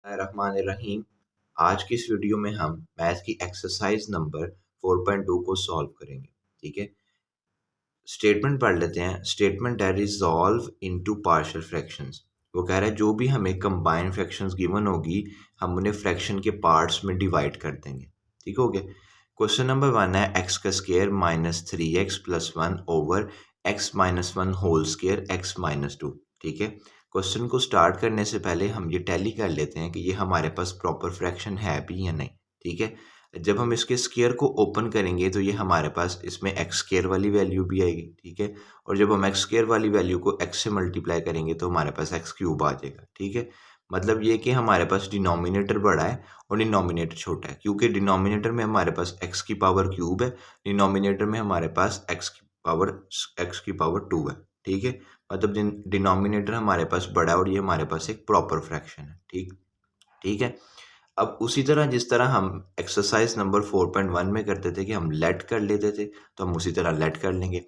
रहीम। आज की इस वीडियो में हम मैथ की एक्सरसाइज नंबर 4.2 को सॉल्व करेंगे। ठीक है, स्टेटमेंट पढ़ लेते हैं। Statement that resolve into partial fractions. वो कह रहा है जो भी हमें कंबाइंड फ्रैक्शंस गिवन होगी हम उन्हें फ्रैक्शन के पार्ट्स में डिवाइड कर देंगे। ठीक हो गया। क्वेश्चन नंबर 1 है एक्स का square minus 3x plus 1 over x minus 1 whole square x minus 2। ठीक है, क्वेश्चन को स्टार्ट करने से पहले हम ये टैली कर लेते हैं कि ये हमारे पास प्रॉपर फ्रैक्शन है भी या नहीं। ठीक है, जब हम इसके स्क्वायर को ओपन करेंगे तो ये हमारे पास इसमें एक्स स्क्वायर वाली वैल्यू भी आएगी। ठीक है, और जब हम एक्स स्क्वायर वाली वैल्यू को एक्स से मल्टीप्लाई करेंगे तो हमारे पास एक्स क्यूब आ जाएगा। ठीक है, मतलब ये कि हमारे पास डिनोमिनेटर बड़ा है और डिनोमिनेटर छोटा है, क्योंकि डिनोमिनेटर में हमारे पास एक्स की पावर क्यूब है, डिनोमिनेटर में हमारे पास एक्स की पावर 2 है। ठीक है, मतलब डिनोमिनेटर हमारे पास बड़ा है और ये हमारे पास एक प्रॉपर फ्रैक्शन है। ठीक ठीक है, अब उसी तरह जिस तरह हम एक्सरसाइज नंबर 4.1 में करते थे कि हम लेट कर लेते थे, तो हम उसी तरह लेट कर लेंगे।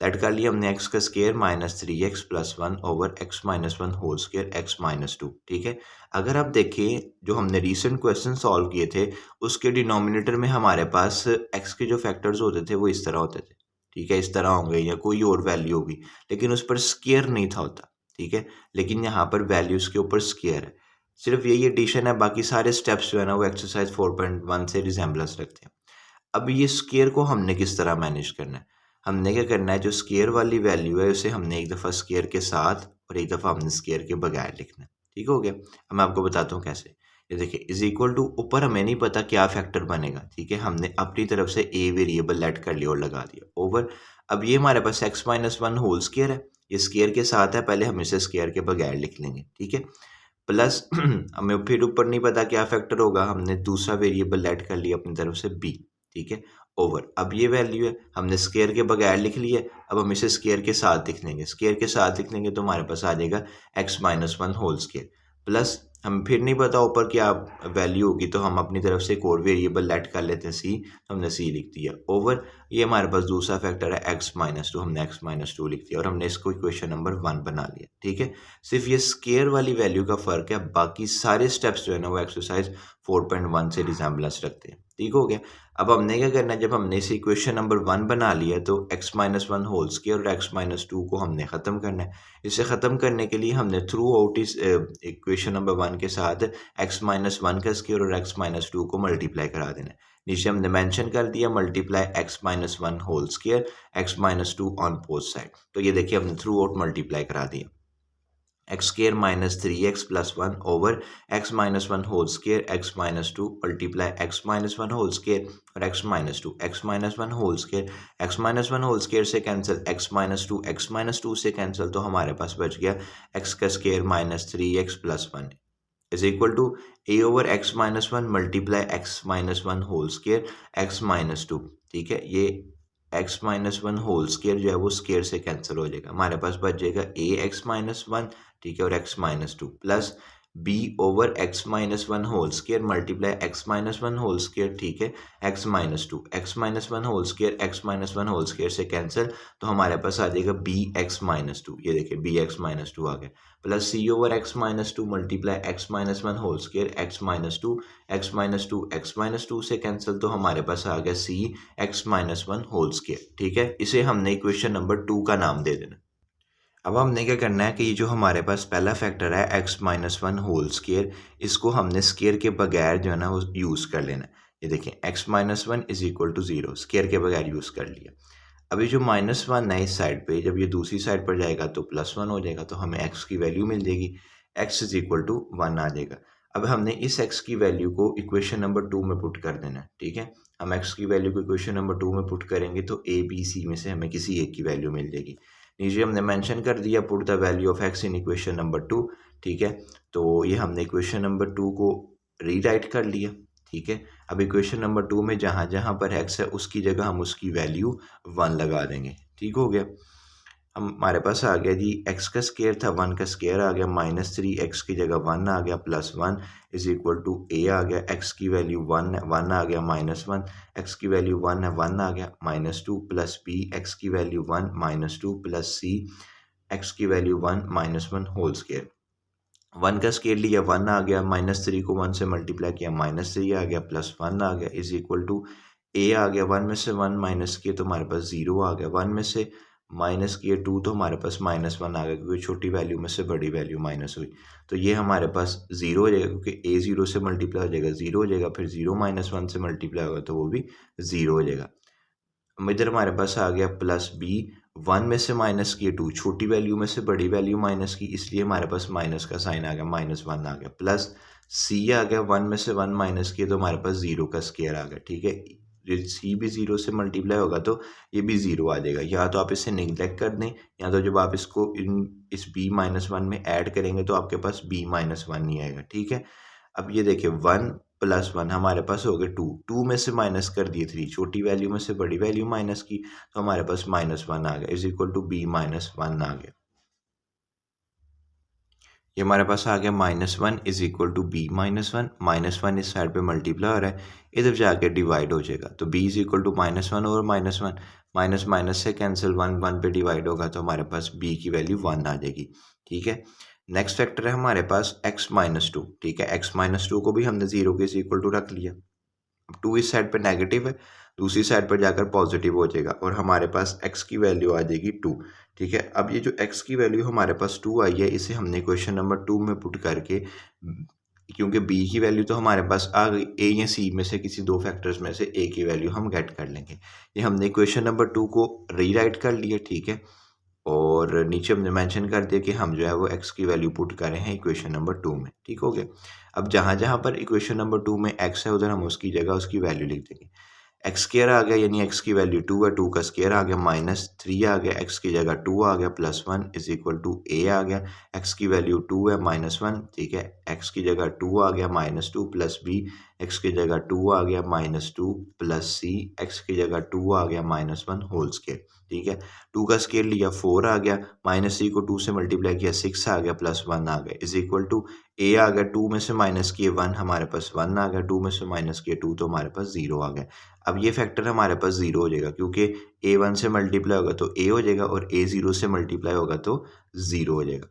लेट कर लिया हमने एक्स का square minus 3x plus 1 over x minus 1 whole square x minus 2। ठीक है, अगर आप देखें जो हमने रिसेंट क्वेश्चन सॉल्व किए थे उसके डिनोमिनेटर में हमारे पास एक्स के जो फैक्टर्स होते थे वो इस तरह होते थे। ठीक है, इस तरह होंगे या कोई और वैल्यू होगी, लेकिन उस पर स्क्वायर नहीं था होता। ठीक है, लेकिन यहाँ पर वैल्यूज के ऊपर स्क्वायर है। सिर्फ यही एडिशन है, बाकी सारे स्टेप्स जो है ना वो एक्सरसाइज 4.1 से रिजेम्बलेंस रखते हैं। अब ये स्केयर को हमने किस तरह मैनेज करना है, हमने क्या करना है, जो स्केयर वाली वैल्यू है उसे हमने एक दफ़ा स्केयर के साथ और एक दफ़ा हमने स्केयर के बगैर लिखना है। ठीक हो गया। अब मैं आपको बताता हूँ कैसे। ये देखिए इज इक्वल टू, ऊपर हमें नहीं पता क्या फैक्टर बनेगा। ठीक है, हमने अपनी तरफ से ए वेरिएबल लेट कर लिया और लगा दिया ओवर। अब ये हमारे पास एक्स माइनस 1 होल स्केयर है, ये स्केयर के साथ है, पहले हम इसे स्केयर के बगैर लिख लेंगे। ठीक है, प्लस हमें फिर ऊपर नहीं पता क्या फैक्टर होगा, हमने दूसरा वेरिएबल लेट कर लिया अपनी तरफ से बी। ठीक है, ओवर। अब ये वैल्यू है, हमने स्केयर के बगैर लिख लिया, अब हम इसे स्केयर के साथ लिख लेंगे। स्केयर के साथ लिख लेंगे तो हमारे पास आ जाएगा X minus 1 whole square plus, हम फिर नहीं पता ऊपर क्या वैल्यू होगी तो हम अपनी तरफ से एक और वेरिएबल लेट कर लेते हैं सी, तो हमने सी लिख दिया ओवर। ये हमारे पास दूसरा फैक्टर है एक्स माइनस 2, हमने एक्स माइनस 2 लिख दिया और हमने इसको इक्वेशन नंबर 1 बना लिया। ठीक है, सिर्फ ये स्केयर वाली वैल्यू का फर्क है, बाकी सारे स्टेप्स जो है ना वो एक्सरसाइज 4.1 से रिजेम्बलेंस रखते हैं। ठीक हो गया। अब हमने क्या करना है, जब हमने इसे इक्वेशन नंबर 1 बना लिया तो एक्स माइनस 1 होल स्केयर और एक्स माइनस 2 को हमने ख़त्म करना है। इसे ख़त्म करने के लिए हमने थ्रू आउट इस इक्वेशन नंबर 1 के साथ एक्स माइनस 1 का स्केयर और एक्स माइनस 2 को मल्टीप्लाई करा देना है। नीचे हमने मेंशन कर दिया multiply x minus 1 whole square x minus 2 on both side. तो ये देखिए हमने थ्रू आउट मल्टीप्लाई करा दिया। X square minus 3x plus 1 over x minus 1 whole square x minus 2 multiply x minus 1 whole square और x minus 2 x minus 1 whole square x minus 1 whole square से cancel, x minus 2 से cancel, तो हमारे पास बच गया X का square minus 3x plus 1 is equal to A over x minus 1 multiply x minus 1 whole square x minus 2। ठीक है, ये एक्स माइनस 1 होल स्केयर जो है वो स्केयर से कैंसिल हो जाएगा, हमारे पास बच जाएगा ए एक्स माइनस 1। ठीक है, और x minus 2 plus B over x minus 1 whole square multiply x minus 1 whole square. ठीक है, X minus 2 x minus 1 whole square x minus 1 whole square से कैंसिल, तो हमारे पास आ जाएगा बी एक्स माइनस 2। ये देखिए बी एक्स माइनस 2 आ गया, plus c over x minus 2 multiply x minus 1 whole square x minus 2 x minus 2 से कैंसिल, तो हमारे पास आ गया c x minus 1 whole square. ठीक है, इसे हमने इक्वेशन नंबर 2 का नाम दे देना। अब हमने क्या करना है कि ये जो हमारे पास पहला फैक्टर है एक्स माइनस 1 होल स्केयर, इसको हमने स्केयर के बगैर जो है ना वो यूज़ कर लेना है। ये देखें X minus 1 is equal to 0, square के बगैर यूज़ कर लिया। अभी जो माइनस 1 है इस साइड पे, जब ये दूसरी साइड पर जाएगा तो प्लस 1 हो जाएगा, तो हमें एक्स की वैल्यू मिल जाएगी, एक्स इज इक्वल टू 1 आ जाएगा। अब हमने इस एक्स की वैल्यू को इक्वेशन नंबर 2 में पुट कर देना है। ठीक है, हम एक्स की वैल्यू को इक्वेशन नंबर 2 में पुट करेंगे तो ए बी सी में से हमें किसी एक की वैल्यू मिल जाएगी। नीचे हमने मेंशन कर दिया put the value of x in equation number 2। ठीक है, तो ये हमने इक्वेशन नंबर 2 को रीराइट कर लिया। ठीक है, अब इक्वेशन नंबर 2 में जहाँ जहाँ पर एक्स है उसकी जगह हम उसकी वैल्यू 1 लगा देंगे। ठीक हो गया। हमारे पास आ गया जी एक्स का स्केयर था, 1 का स्केयर आ गया, माइनस 3 एक्स की जगह 1 आ गया, प्लस 1 इज इक्वल टू ए आ गया, एक्स की वैल्यू 1 है, 1 आ गया, माइनस 1 एक्स की वैल्यू 1 है, 1 आ गया, माइनस 2 प्लस बी एक्स की value 1 minus 2 plus c x की वैल्यू 1 माइनस 1 होल स्केयर। 1 का स्केयर लिया 1 आ गया, -3 को 1 से मल्टीप्लाई किया -3 आ गया, +1 आ गया इज इक्वल टू ए आ गया। 1 में से 1 माइनस किए तो हमारे पास 0 आ गया। 1 में से माइनस किए 2 तो हमारे पास -1 आ गया, क्योंकि छोटी वैल्यू में से बड़ी वैल्यू माइनस हुई। तो ये हमारे पास 0 हो जाएगा, क्योंकि ए 0 से मल्टीप्लाई हो जाएगा 0 हो जाएगा, फिर 0 -1 से मल्टीप्लाई होगा तो वो भी 0 हो जाएगा। इधर हमारे पास आ गया प्लस बी। 1 में से माइनस किए 2, छोटी वैल्यू में से बड़ी वैल्यू माइनस की, इसलिए हमारे पास माइनस का साइन आ गया, -1 आ गया। प्लस सी आ गया, 1 में से 1 माइनस किए तो हमारे पास 0 का स्केयर आ गया। ठीक है, सी भी 0 से मल्टीप्लाई होगा तो ये भी 0 आ जाएगा। या तो आप इसे निगलेक्ट कर दें, या तो जब आप इसको इस b -1 में ऐड करेंगे तो आपके पास b -1 नहीं आएगा। ठीक है, अब ये देखिए 1 + 1 हमारे पास हो गए 2, 2 में से माइनस कर दिए 3, छोटी वैल्यू में से बड़ी वैल्यू माइनस की तो हमारे पास -1 आ गया, इज इक्वल टू b -1 आ गया। ये हमारे पास आ गया -1 इज इक्वल टू b -1, -1 इस साइड पे मल्टीप्लाई हो रहा है, इधर जाके डिवाइड हो जाएगा, तो b इज इक्वल टू -1 और -1, माइनस माइनस से कैंसिल, 1 1 पे डिवाइड होगा तो हमारे पास b की वैल्यू 1 आ जाएगी। ठीक है, नेक्स्ट फैक्टर है हमारे पास x -2। ठीक है, x -2 को भी हमने 0 के इक्वल टू रख लिया। 2 इस साइड पे नेगेटिव है, दूसरी साइड पर जाकर पॉजिटिव हो जाएगा और हमारे पास x की वैल्यू आ जाएगी 2। ठीक है, अब ये जो x की वैल्यू हमारे पास 2 आई है, इसे हमने क्वेश्चन नंबर 2 में पुट करके, क्योंकि b की वैल्यू तो हमारे पास आ गई, a या c में से किसी दो फैक्टर्स में से a की वैल्यू हम गेट कर लेंगे। ये हमने क्वेश्चन नंबर 2 को रीराइट कर लिया। ठीक है, और नीचे हमने मेंशन कर दिया कि हम जो है वो x की वैल्यू पुट कर रहे हैं इक्वेशन नंबर 2 में। ठीक हो गया, अब जहाँ जहाँ पर इक्वेशन नंबर 2 में x है उधर हम उसकी जगह उसकी वैल्यू लिख देंगे। एक्स स्केयर आ गया, यानी x की वैल्यू 2 है, 2 का स्केयर आ गया, -3 आ गया, x की जगह 2 आ गया, +1 इज इक्वल टू a आ गया। x की वैल्यू 2 है, -1, ठीक है, x की जगह 2 आ गया, -2 प्लस b, x की जगह 2 आ गया, -2 प्लस c, x की जगह 2 आ गया, -1 होल स्केयर। ठीक है, 2 का स्केयर लिया 4 आ गया, -3 को 2 से मल्टीप्लाई किया 6 आ गया, +1 आ गया, इज इक्वल टू a आ गया, 2 में से माइनस किए 1, हमारे पास 1 आ गया, 2 में से माइनस किए 2 तो हमारे पास 0 आ गया। अब ये फैक्टर हमारे पास 0 हो जाएगा, क्योंकि a1 से मल्टीप्लाई होगा तो a हो जाएगा और a0 से मल्टीप्लाई होगा तो 0 हो जाएगा।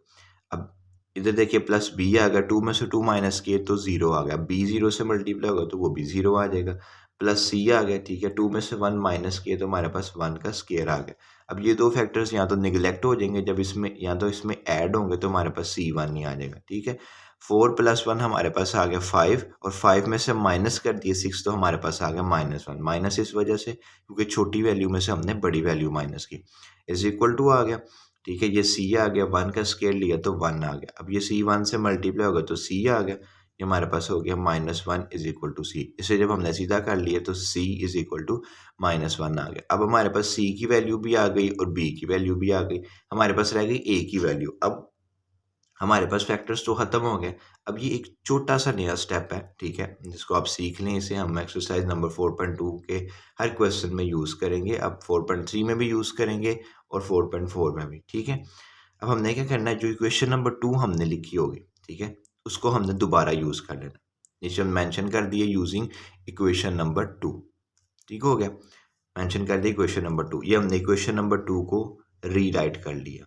अब इधर देखिए प्लस b आ गया, 2 में से 2 माइनस किए तो 0 आ गया, b0 से मल्टीप्लाई होगा तो वो भी 0 आ जाएगा। प्लस c आ गया, ठीक है, 2 में से 1 माइनस किए तो हमारे पास 1 का स्केयर आ गया। अब ये दो फैक्टर्स या तो निगलेक्ट हो जाएंगे, जब इसमें या तो इसमें ऐड होंगे तो हमारे पास c1 ही आ जाएगा। ठीक है, 4 + 1 हमारे पास आ गया 5, और 5 में से माइनस कर दिए 6 तो हमारे पास आ गया -1, माइनस इस वजह से क्योंकि छोटी वैल्यू में से हमने बड़ी वैल्यू माइनस की, इज इक्वल टू आ गया। ठीक है, ये c आ गया, 1 का स्केयर लिया तो 1 आ गया। अब ये c 1 से मल्टीप्लाई होगा तो c आ गया, ये हमारे पास हो गया -1 इज इक्वल टू c। इसे जब हमने सीधा कर लिया तो c इज इक्वल टू -1 आ गया। अब हमारे पास c की वैल्यू भी आ गई और b की वैल्यू भी आ गई, हमारे पास रह गई a की वैल्यू। अब हमारे पास फैक्टर्स तो ख़त्म हो गए। अब ये एक छोटा-सा नया स्टेप है, ठीक है? जिसको आप सीख लें, इसे हम एक्सरसाइज़ नंबर 4.2 के हर क्वेश्चन में यूज़ करेंगे। अब 4.3 में भी यूज़ करेंगे और 4.4 में भी, ठीक है? अब हमने क्या करना है, जो इक्वेशन नंबर 2 हमने लिखी होगी, ठीक है? उसको हमने दोबारा यूज़ कर लेना। नीचे हम मेंशन कर दिए यूजिंग इक्वेशन नंबर 2, ठीक हो गया? मेंशन कर दिया इक्वेशन नंबर 2, ये हमने इक्वेशन नंबर 2 को रीराइट कर लिया।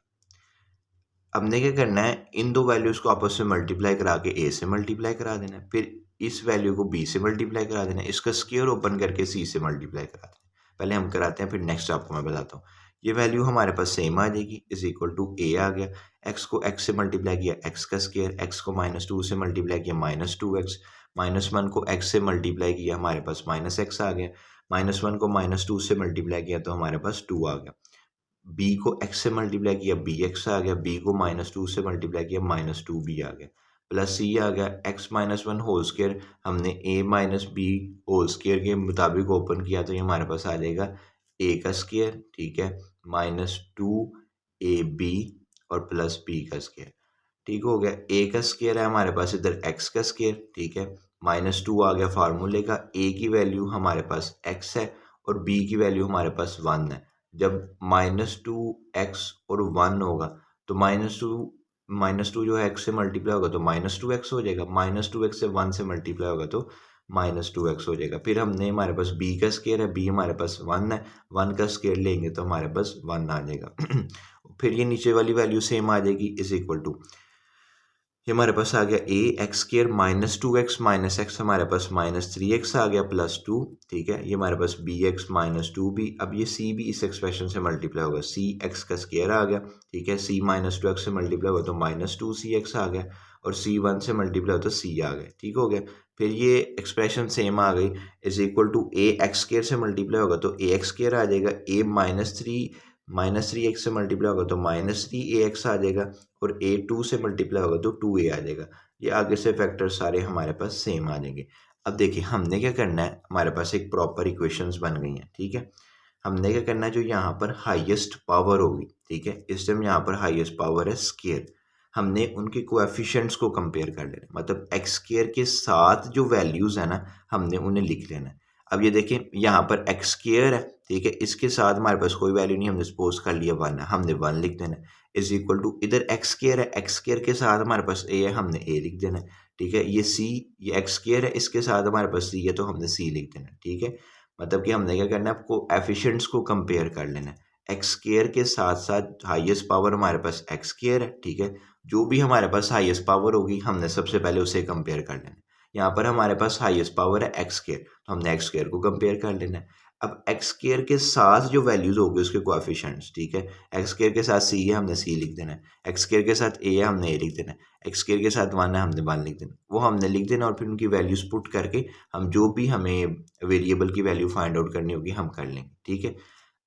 हमने क्या करना है, इन दो वैल्यूज़ को आपस में मल्टीप्लाई करा के a से मल्टीप्लाई करा देना है, फिर इस वैल्यू को b से मल्टीप्लाई करा देना है, इसका स्क्वायर ओपन करके c से मल्टीप्लाई करा देना है। पहले हम कराते हैं, फिर नेक्स्ट आपको मैं बताता हूँ। ये वैल्यू हमारे पास सेम आ जाएगी, इज इक्वल टू a आ गया, x को x से मल्टीप्लाई किया x का स्क्वायर, x को -2 से मल्टीप्लाई किया -2x, -1 को x से मल्टीप्लाई किया हमारे पास -x आ गया, -1 को -2 से मल्टीप्लाई किया तो हमारे पास 2 आ गया। b को x से मल्टीप्लाई किया bx आ गया, b को -2 से मल्टीप्लाई किया -2b आ गया, प्लस c आ गया, x -1 होल स्क्वायर हमने a minus B whole square के मुताबिक ओपन किया तो ये हमारे पास आ जाएगा a का स्क्वायर, ठीक है, -2ab और प्लस b का स्क्वायर, ठीक हो गया। a का स्क्वायर है हमारे पास इधर x का स्क्वायर, ठीक है, -2 आ गया फार्मूले का, a की वैल्यू हमारे पास x है और b की वैल्यू हमारे पास 1 है। जब -2x और 1 होगा तो -2 जो है x से मल्टीप्लाई होगा तो -2x हो जाएगा, -2x से 1 से मल्टीप्लाई होगा तो -2x हो जाएगा। फिर हमने हमारे पास b का स्क्वायर है, b हमारे पास 1 है, 1 का स्क्वायर लेंगे तो हमारे पास 1 आ जाएगा। फिर ये नीचे वाली वैल्यू सेम आ जाएगी, इज इक्वल टू ये हमारे पास आ गया a x square minus 2x minus x हमारे पास माइनस 3x आ गया प्लस 2, ठीक है। ये हमारे पास बी एक्स माइनस 2b, अब ये सी भी इस एक्सप्रेशन से मल्टीप्लाई होगा, सी एक्स का स्केयर आ गया, ठीक है। सी माइनस 2x से मल्टीप्लाई होगा तो माइनस 2cx आ गया, और सी 1 से मल्टीप्लाई हो तो सी आ गया, ठीक हो गया। फिर ये एक्सप्रेशन सेम आ गई, is equal to A x square से मल्टीप्लाई होगा तो ए एक्स स्केयर आ जाएगा, ए माइनस थ्री एक्स से मल्टीप्लाई होगा तो माइनस 3ax आ जाएगा, और ए 2 से मल्टीप्लाई होगा तो 2a आ जाएगा। ये आगे से फैक्टर सारे हमारे पास सेम आ जाएंगे। अब देखिए हमने क्या करना है, हमारे पास एक प्रॉपर इक्वेशंस बन गई हैं, ठीक है। हमने क्या करना है, जो यहाँ पर हाईएस्ट पावर होगी, ठीक है, इस टाइम यहाँ पर हाईएस्ट पावर है स्केयर, हमने उनके कोएफिशिएंट्स को कंपेयर कर लेना, मतलब एक्स स्केयर के साथ जो वैल्यूज़ है ना हमने उन्हें लिख लेना है। अब ये देखें यहाँ पर एक्स स्केयर है, ठीक है, इसके साथ हमारे पास कोई वैल्यू नहीं, हमने सपोज कर लिया 1 है, हमने 1 लिख देना है, इज इक्वल टू इधर एक्स स्केयर है, एक्स स्केयर के साथ हमारे पास ए है, हमने ए लिख देना है, ठीक है। ये सी, ये एक्स स्केयर है, इसके साथ हमारे पास सी है तो हमने सी लिख देना है, ठीक है। मतलब कि हमने क्या करना है, आपको एफिशिएंट्स को कंपेयर कर लेना है, एक्स स्केयर के साथ साथ हाईएस्ट पावर हमारे पास एक्स स्केयर है, ठीक है। जो भी हमारे पास हाईएस्ट पावर होगी हमने सबसे पहले उसे कंपेयर कर लेना है। यहाँ पर हमारे पास हाईएस्ट पावर है एक्स स्केयर, तो हमने एक्स स्केयर को कंपेयर कर लेना है। अब एक्स स्केयर के साथ जो वैल्यूज होगी उसके कोएफिशिएंट्स, ठीक है, एक्स स्केयर के साथ सी है, हमने सी लिख देना है, एक्स स्केयर के साथ ए है, हमने ए लिख देना है, एक्स स्केयर के साथ 1 है, हमने 1 लिख देना, वो हमने लिख देना, और फिर उनकी वैल्यूज पुट करके हम जो भी हमें वेरिएबल की वैल्यू फाइंड आउट करनी होगी हम कर लेंगे, ठीक है।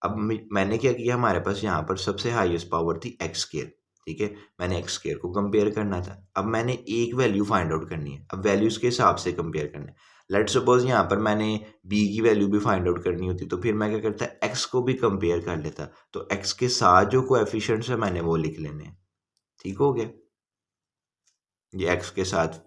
अब मैंने क्या किया, हमारे पास यहाँ पर सबसे हाईएस्ट पावर थी एक्स स्केयर, ठीक है, मैंने एक्स स्केयर को कंपेयर करना था। अब मैंने एक वैल्यू फाइंड आउट करनी है, अब वैल्यूज के हिसाब से कंपेयर करना है। लेट्स सपोज यहाँ पर मैंने बी की वैल्यू भी फाइंड आउट करनी होती, तो फिर मैं क्या करता, एक्स को भी कंपेयर कर लेता, तो एक्स के साथ जो कोएफिशिएंट्स है मैंने वो लिख लेने हैं, ठीक हो गया। ये एक्स के साथ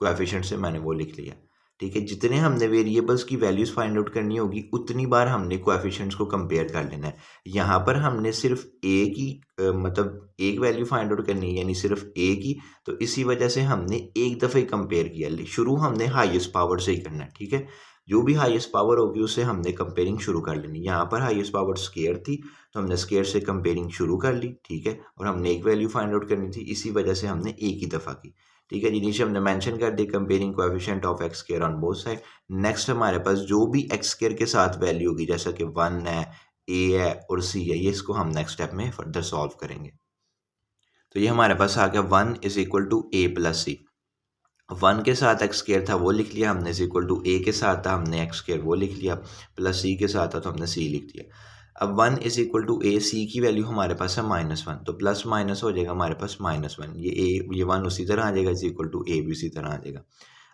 कोएफिशिएंट से मैंने वो लिख लिया, ठीक है। जितने हमने वेरिएबल्स की वैल्यूज फाइंड आउट करनी होगी उतनी बार हमने कोएफिशिएंट्स को कंपेयर कर लेना है। यहाँ पर हमने सिर्फ ए की मतलब एक वैल्यू फाइंड आउट करनी है, यानी सिर्फ ए की, तो इसी वजह से हमने एक दफ़े कंपेयर किया, शुरू हमने हाईएस्ट पावर से ही करना है, ठीक है। जो भी हाईएस्ट पावर होगी उससे हमने कंपेयरिंग शुरू कर लेनी। यहाँ पर हाईएस्ट पावर स्केयर थी तो हमने स्केयर से कंपेयरिंग शुरू कर ली, ठीक है, और हमने एक वैल्यू फाइंड आउट करनी थी, इसी वजह से हमने एक ही दफ़ा की, ठीक है जी। नीचे हमने मेंशन कर दी comparing coefficient of x square on both side. Next हमारे पास जो भी एक्स स्क्वायर के साथ वैल्यू होगी, जैसा कि 1 है, ए है और सी है, ये इसको हम नेक्स्ट स्टेप में फर्दर सॉल्व करेंगे। तो ये हमारे पास आ गया 1 is equal to a plus c. 1 के साथ एक्स स्क्वायर था वो लिख लिया हमने, इज इक्वल टू ए के साथ था हमने एक्स स्क्वायर वो लिख लिया, प्लस सी के साथ था तो हमने सी लिख दिया। अब 1 इज इक्वल टू ए, सी की वैल्यू हमारे पास है -1, तो प्लस माइनस हो जाएगा हमारे पास -1, ये 1 उसी तरह आ जाएगा, इज इक्वल टू ए भी उसी तरह आ जाएगा।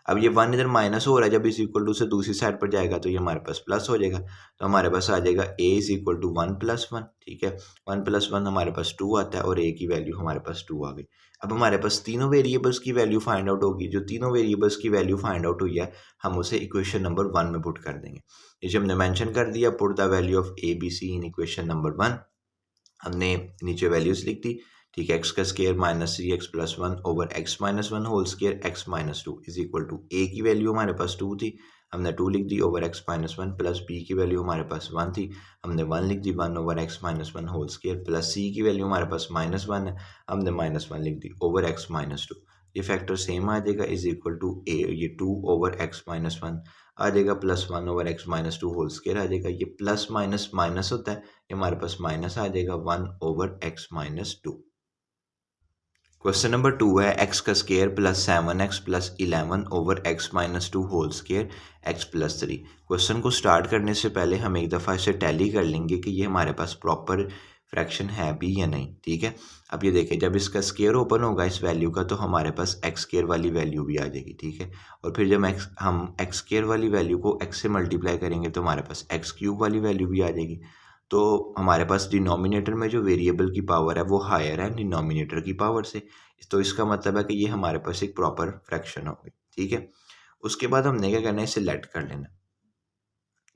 अब ये 1 इधर माइनस हो रहा है, जब इज इक्वल टू से दूसरी साइड पर जाएगा तो ये हमारे पास प्लस हो जाएगा, तो हमारे पास आ जाएगा ए इज इक्वल टू 1 + 1, ठीक है। 1 + 1 हमारे पास 2 आता है और ए की वैल्यू हमारे पास 2 आ गई। अब हमारे पास तीनों वेरिएबल्स की वैल्यू फाइंड आउट होगी, जो तीनों वेरिएबल्स की वैल्यू फाइंड आउट हुई है हम उसे इक्वेशन नंबर 1 में पुट कर देंगे। ये हमने मेंशन कर दिया, put the value of A B C in equation number 1। हमने नीचे वैल्यूज लिख दी, ठीक है, एक्स का square -3x + 1 over x - 1 whole square x - 2 is equal to a की वैल्यू हमारे पास 2 थी, हमने 2 लिख दी ओवर x - 1, प्लस बी की वैल्यू हमारे पास 1 थी, हमने 1 लिख दी 1 over x - 1 whole square, plus c की वैल्यू हमारे पास -1 है, हमने -1 लिख दी ओवर x - 2। ये फैक्टर सेम आ जाएगा, इज इक्वल टू ए, ये 2 ओवर x - 1 आ जाएगा, plus 1 over x - 2 whole square आ जाएगा। ये प्लस माइनस माइनस होता है, ये हमारे पास माइनस आ जाएगा 1 ओवर x - 2। क्वेश्चन नंबर 2 है एक्स का square plus 7x plus 11 over x - 2 whole square x + 3। Question को स्टार्ट करने से पहले हम एक दफ़ा इसे टैली कर लेंगे कि ये हमारे पास प्रॉपर फ्रैक्शन है भी या नहीं, ठीक है। अब ये देखें, जब इसका स्केयर ओपन होगा इस वैल्यू का तो हमारे पास एक्स स्केयर वाली वैल्यू भी आ जाएगी, ठीक है। और फिर जब हम एक्स स्केयर वाली वैल्यू को एक्स से मल्टीप्लाई करेंगे तो हमारे पास एक्स क्यूब वाली वैल्यू भी आ जाएगी। तो हमारे पास डिनोमिनेटर में जो वेरिएबल की पावर है वो हायर है डिनोमिनेटर की पावर से, तो इसका मतलब है कि ये हमारे पास एक प्रॉपर फ्रैक्शन होगी, ठीक है। उसके बाद हमने क्या करना है, इसे लेट कर लेना,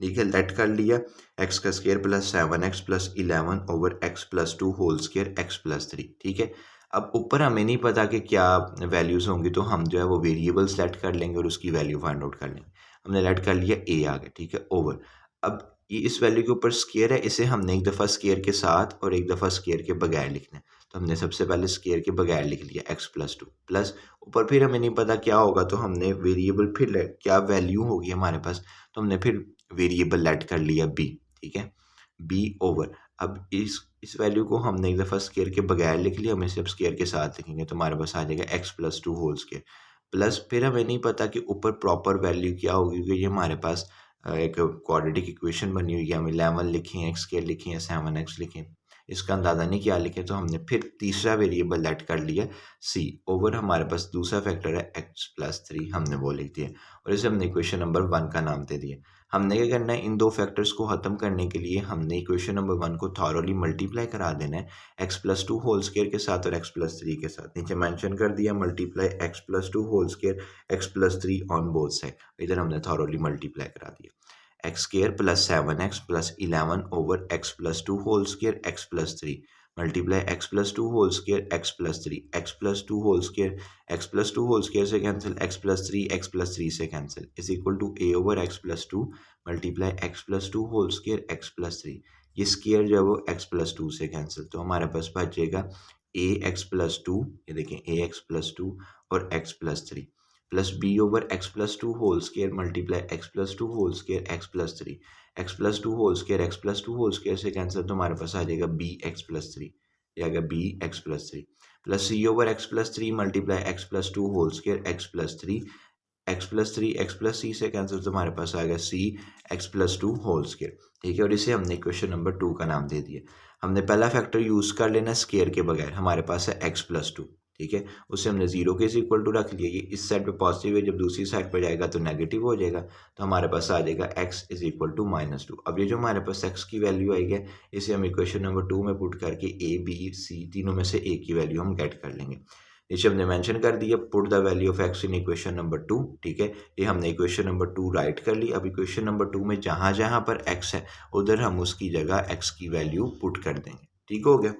ठीक है। लेट कर लिया, एक्स का square plus 7x plus 11 over x + 2 whole square x + 3, ठीक है। अब ऊपर हमें नहीं पता कि क्या वैल्यूज़ होंगी, तो हम जो है वो वेरिएबल सेलेक्ट कर लेंगे और उसकी वैल्यू फाइंड आउट कर लेंगे। हमने लेट कर लिया, a आ गया, ठीक है, ओवर। अब ये इस वैल्यू के ऊपर स्केयर है, इसे हमने एक दफ़ा स्केयर के साथ और एक दफ़ा स्केयर के बगैर लिखना है, तो हमने सबसे पहले स्केयर के बगैर लिख लिया x+2 प्लस ऊपर फिर हमें नहीं पता क्या होगा तो हमने वेरिएबल फिर क्या वैल्यू होगी हमारे पास तो हमने फिर वेरिएबल लेट कर लिया b, ठीक है, b ओवर अब इस वैल्यू को हमने एक दफ़ा स्केयर के बगैर लिख लिया, हम इसे अब स्केयर के साथ लिखेंगे तो हमारे पास आ जाएगा x+2 होल स्केयर प्लस फिर हमें नहीं पता कि ऊपर प्रॉपर वैल्यू क्या होगी क्योंकि ये हमारे पास एक क्वाड्रेटिक इक्वेशन बनी हुई है, हम 11 लिखें एक्स स्केयर लिखें या 7x लिखें, इसका अंदाज़ा नहीं क्या लिखें तो हमने फिर तीसरा वेरिएबल लेट कर लिया c ओवर हमारे पास दूसरा फैक्टर है x+3 हमने वो लिख दिया और इसे हमने इक्वेशन नंबर 1 का नाम दे दिया। हमने क्या करना है इन दो फैक्टर्स को ख़त्म करने के लिए हमने इक्वेशन नंबर 1 को थॉरोली मल्टीप्लाई करा देना है x+2 होल स्केयर के साथ और x+3 के साथ। नीचे मेंशन कर दिया multiply x+2 whole square x+3 on both side, इधर हमने थॉरोली मल्टीप्लाई करा दिया x square plus 7x plus 11 over x+2 whole square x+3 multiply x+2 whole square x+3 x+2 whole square x+2 whole square से cancel x+3 से cancel is equal to a over x+2 multiply x+2 whole square x+3, ये square जो है वो x+2 से cancel तो हमारे पास बचेगा ax+2, ये देखें ax+2 और x+3 plus b over x+2 whole square multiply x+2 whole square x+3 x+2 whole square x+2 whole square से कैंसिल तो हमारे पास आ जाएगा bx+3, ये आ गया bx+3 plus c over x+3 multiply x+2 whole square x+3 x+3 से कैंसिल तो हमारे पास आ गया c x+2 होल स्केयर, ठीक है, और इसे हमने इक्वेशन नंबर 2 का नाम दे दिया। हमने पहला फैक्टर यूज़ कर लेना स्केयर के बगैर, हमारे पास है x+2, ठीक है, उसे हमने 0 के इक्वल टू रख लिया, ये इस साइड पे पॉजिटिव है जब दूसरी साइड पर जाएगा तो नेगेटिव हो जाएगा तो हमारे पास आ जाएगा x इज इक्वल टू -2। अब ये जो हमारे पास x की वैल्यू आई है इसे हम इक्वेशन नंबर 2 में पुट करके a b c तीनों में से a की वैल्यू हम गेट कर लेंगे। नीचे हमने मेंशन कर दिया put the value of x in equation number 2, ठीक है, ये हमने इक्वेशन नंबर 2 राइट कर ली। अब इक्वेशन नंबर 2 में जहाँ जहाँ पर x है उधर हम उसकी जगह x की वैल्यू पुट कर देंगे, ठीक हो गया।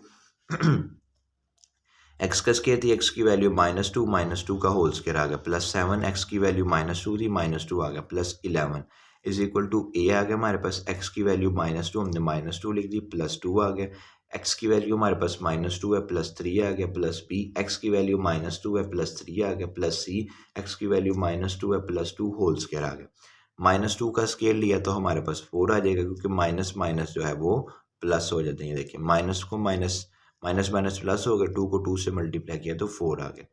x का स्केयर थी x की वैल्यू -2 का होल स्केयर आ गया प्लस 7 x की वैल्यू -2 थी -2 आ गया plus 11 is equal to a आ गया हमारे पास x की वैल्यू -2 हमने -2 लिख दी प्लस 2 आ गया x की वैल्यू हमारे पास -2 है प्लस 3 आ गया प्लस b x की वैल्यू -2 है प्लस 3 आ गया प्लस c x की वैल्यू -2 है प्लस 2 होल स्केयर आ गया। -2 का स्केयर लिया तो हमारे पास 4 आ जाएगा क्योंकि माइनस माइनस जो है वो प्लस हो जाते हैं। देखिए माइनस को माइनस माइनस माइनस प्लस हो गया, 2 को 2 से मल्टीप्लाई किया तो 4 आ गया,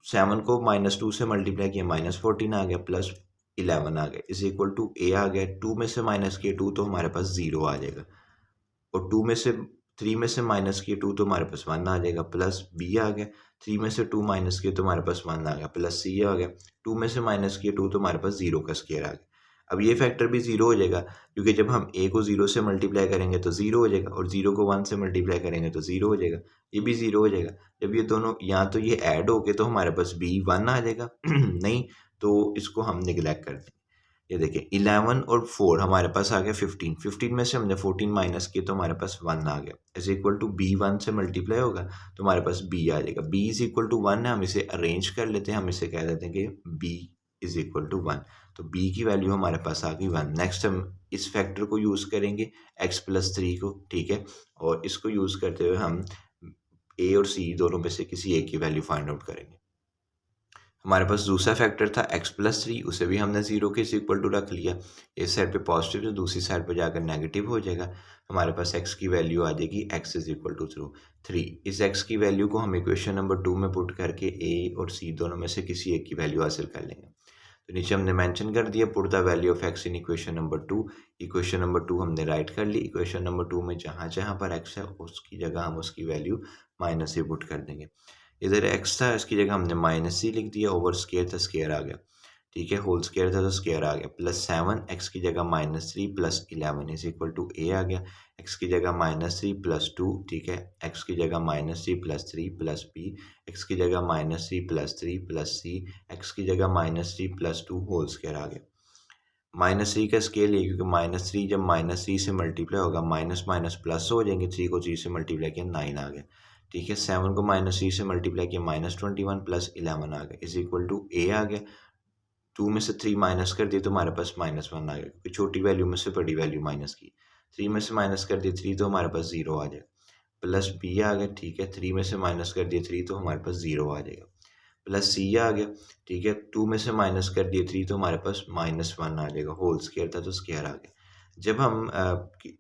7 को -2 से मल्टीप्लाई किया -14 आ गया प्लस 11 आ गया इज इक्वल टू a आ गया। 2 में से माइनस किए 2 तो हमारे पास 0 आ जाएगा और 2 में से 3 में से माइनस किए 2 तो हमारे पास 1 आ जाएगा प्लस b आ गया। 3 में से 2 माइनस किए तो हमारे पास 1 आ गया प्लस c आ गया। 2 में से माइनस किए 2 तो हमारे पास 0 का स्केयर आ गया। अब ये फैक्टर भी 0 हो जाएगा क्योंकि जब हम a को 0 से मल्टीप्लाई करेंगे तो 0 हो जाएगा और 0 को 1 से मल्टीप्लाई करेंगे तो 0 हो जाएगा, ये भी 0 हो जाएगा। जब ये दोनों या तो ये ऐड हो गए तो हमारे पास b 1 आ जाएगा नहीं तो इसको हम निगलेक्ट कर देंगे। ये देखिए 11 और 4 हमारे पास आ गया 15 में से हमने 14 माइनस किया तो हमारे पास 1 आ गया इज इक्वल टू b 1 से मल्टीप्लाई होगा तो हमारे पास b आ जाएगा। b इज इक्वल टू 1 है, हम इसे अरेंज कर लेते हैं, हम इसे कह देते हैं कि b इज इक्वल टू 1, तो b की वैल्यू हमारे पास आ गई 1। नेक्स्ट हम इस फैक्टर को यूज़ करेंगे x+3 को, ठीक है, और इसको यूज़ करते हुए हम a और c दोनों में से किसी एक की वैल्यू फाइंड आउट करेंगे। हमारे पास दूसरा फैक्टर था x+3, उसे भी हमने 0 के इक्वल टू रख लिया, इस साइड पे पॉजिटिव तो दूसरी साइड पे जाकर नेगेटिव हो जाएगा। हमारे पास x की वैल्यू आ जाएगी x इज इक्वल टू 3। इस x की वैल्यू को हम इक्वेशन नंबर 2 में पुट करके a और c दोनों में से किसी एक की वैल्यू हासिल कर लेंगे। तो नीचे हमने मेंशन कर दिया put the value of x in equation number 2। Equation number 2 हमने राइट कर ली। इक्वेशन नंबर 2 में जहाँ जहाँ पर x है उसकी जगह हम उसकी वैल्यू माइनस से पुट कर देंगे। इधर x था इसकी जगह हमने -c लिख दिया, ओवर स्केयर था स्केयर आ गया, ठीक है, होल स्केयर था तो स्केयर आ गया प्लस 7 x की जगह -3 plus 11 is equal to a आ गया। x की जगह -3 प्लस 2, ठीक है, x की जगह -3 प्लस 3 प्लस b, x की जगह -3 प्लस 3 प्लस c, x की जगह -3 प्लस 2 होल स्केयर आ गया। -3 का स्केयर लिया क्योंकि -3 जब -3 से मल्टीप्लाई होगा माइनस माइनस प्लस हो जाएंगे, 3 को 3 से मल्टीप्लाई किया 9 आ गया, ठीक है, 7 को -3 से मल्टीप्लाई किया -21 प्लस 11 आ गया इज इक्वल टू a आ गया। 2 में से 3 माइनस कर दिए तो हमारे पास -1 आ गया क्योंकि छोटी वैल्यू में से बड़ी वैल्यू माइनस की। 3 में से माइनस कर दिए 3 तो हमारे पास 0 आ जाएगा। प्लस बी आ गया, ठीक है, 3 में से माइनस कर दिए 3 तो हमारे पास 0 आ जाएगा। प्लस सी आ गया, ठीक है, 2 में से माइनस कर दिए 3 तो हमारे पास -1 आ जाएगा, होल स्क्वायर था तो स्क्वायर आ गया। जब हम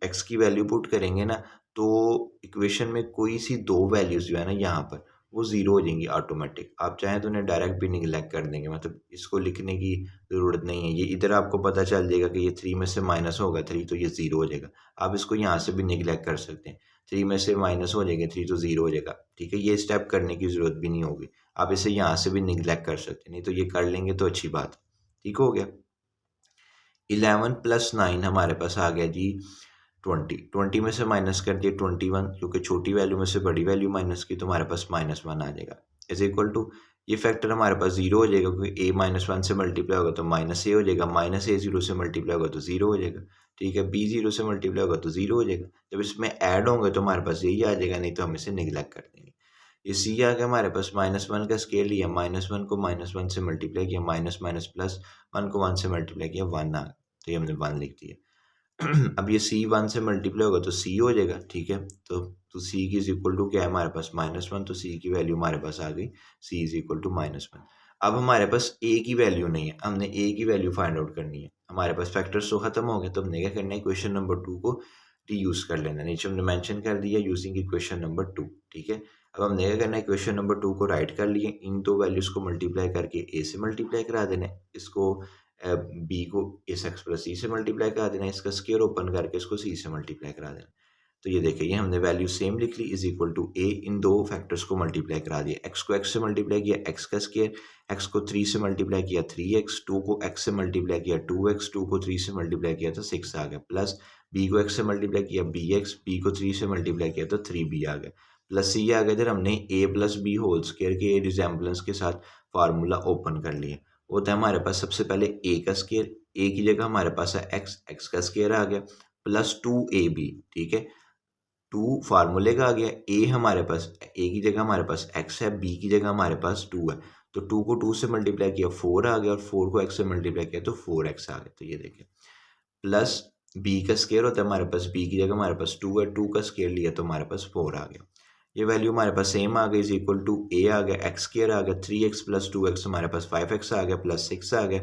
एक्स की वैल्यू पुट करेंगे ना, तो इक्वेशन में कोई सी दो वैल्यूज जो है ना यहाँ पर वो ज़ीरो हो जाएंगी ऑटोमेटिक। आप चाहें तो उन्हें डायरेक्ट भी निगलेक्ट कर देंगे, मतलब इसको लिखने की ज़रूरत नहीं है। ये इधर आपको पता चल जाएगा कि ये 3 में से माइनस होगा 3 तो ये 0 हो जाएगा। आप इसको यहाँ से भी निगलेक्ट कर सकते हैं, 3 में से माइनस हो जाएगा 3 तो 0 हो जाएगा, ठीक है। ये स्टेप करने की ज़रूरत भी नहीं होगी, आप इसे यहाँ से भी निगलेक्ट कर सकते हैं, नहीं तो ये कर लेंगे तो अच्छी बात है, ठीक हो गया। 11 + 9 हमारे पास आ गया जी 20। 20 में से माइनस कर दिए 21, क्योंकि छोटी वैल्यू में से बड़ी वैल्यू माइनस की तो हमारे पास -1 आ जाएगा, इज इक्वल टू ये फैक्टर हमारे पास 0 हो जाएगा, क्योंकि a -1 से मल्टीप्लाई होगा तो -a हो जाएगा, -a 0 से मल्टीप्लाई होगा तो 0 हो जाएगा, ठीक है। b 0 से मल्टीप्लाई होगा तो 0 हो जाएगा। जब इसमें ऐड होंगे तो हमारे पास यही आ जाएगा, नहीं तो हम इसे निगलेक्ट कर देंगे। ये सी आ गया हमारे पास, -1 का स्केयर लिया, -1 को -1 से मल्टीप्लाई किया, माइनस माइनस प्लस 1 को 1 से मल्टीप्लाई किया, 1 आ गया, तो ये हमने 1 लिख दिया। अब ये सी 1 से मल्टीप्लाई होगा तो सी हो जाएगा, ठीक है। तो सी की इज इक्वल टू क्या है हमारे पास -1, तो सी की वैल्यू हमारे पास आ गई, सी इज इक्वल टू -1। अब हमारे पास ए की वैल्यू नहीं है, हमने ए की वैल्यू फाइंड आउट करनी है। हमारे पास फैक्टर्स तो खत्म हो गए, तो हमने क्या करना है, क्वेश्चन नंबर 2 को रीयूज कर लेना। नीचे हमने मेंशन कर दिया यूजिंग इक्वेशन नंबर 2, ठीक है। अब हमने क्या करना है, क्वेश्चन नंबर 2 को राइट कर लिए, इन दो वैल्यूज को मल्टीप्लाई करके ए से मल्टीप्लाई करा देना है, इसको बी को इस एक्स प्लस सी से मल्टीप्लाई करा देना है, इसका स्क्वायर ओपन करके इसको सी से मल्टीप्लाई करा देना। तो ये देखिए, ये हमने वैल्यू सेम लिख ली, इज इक्वल टू ए, इन दो फैक्टर्स को मल्टीप्लाई करा दिया। एक्स को एक्स से मल्टीप्लाई किया, एक्स का स्क्वायर, एक्स को 3 से मल्टीप्लाई किया 3x, 2 को एक्स से मल्टीप्लाई किया 2x, 2 को 3 से मल्टीप्लाई किया तो 6 आ गया, प्लस बी को एक्स से मल्टीप्लाई किया bx, बी को 3 से मल्टीप्लाई किया तो 3b आ गया, प्लस सी आ गया। इधर हमने a plus B whole square के रिजेम्बलेंस के साथ फार्मूला ओपन कर लिया। होता है हमारे पास सबसे पहले a का स्क्वायर, a की जगह हमारे पास है x, x का स्क्वायर आ गया, प्लस 2ab, ठीक है। 2 फार्मूले का आ गया, a हमारे पास, a की जगह हमारे पास x है, b की जगह हमारे पास 2 है, तो 2 को 2 से मल्टीप्लाई किया 4 आ गया, और 4 को x से मल्टीप्लाई किया तो 4x आ गया। तो ये देखिए, प्लस b का स्क्वायर होता है हमारे पास, b की जगह हमारे पास 2 है, 2 का स्क्वायर लिया तो हमारे पास 4 आ गया। ये वैल्यू हमारे पास सेम आ गई, इज इक्वल टू a आ गया, एक्स स्क्वायर आ गया, 3x प्लस 2x हमारे पास 5x आ गया, प्लस 6 आ गया,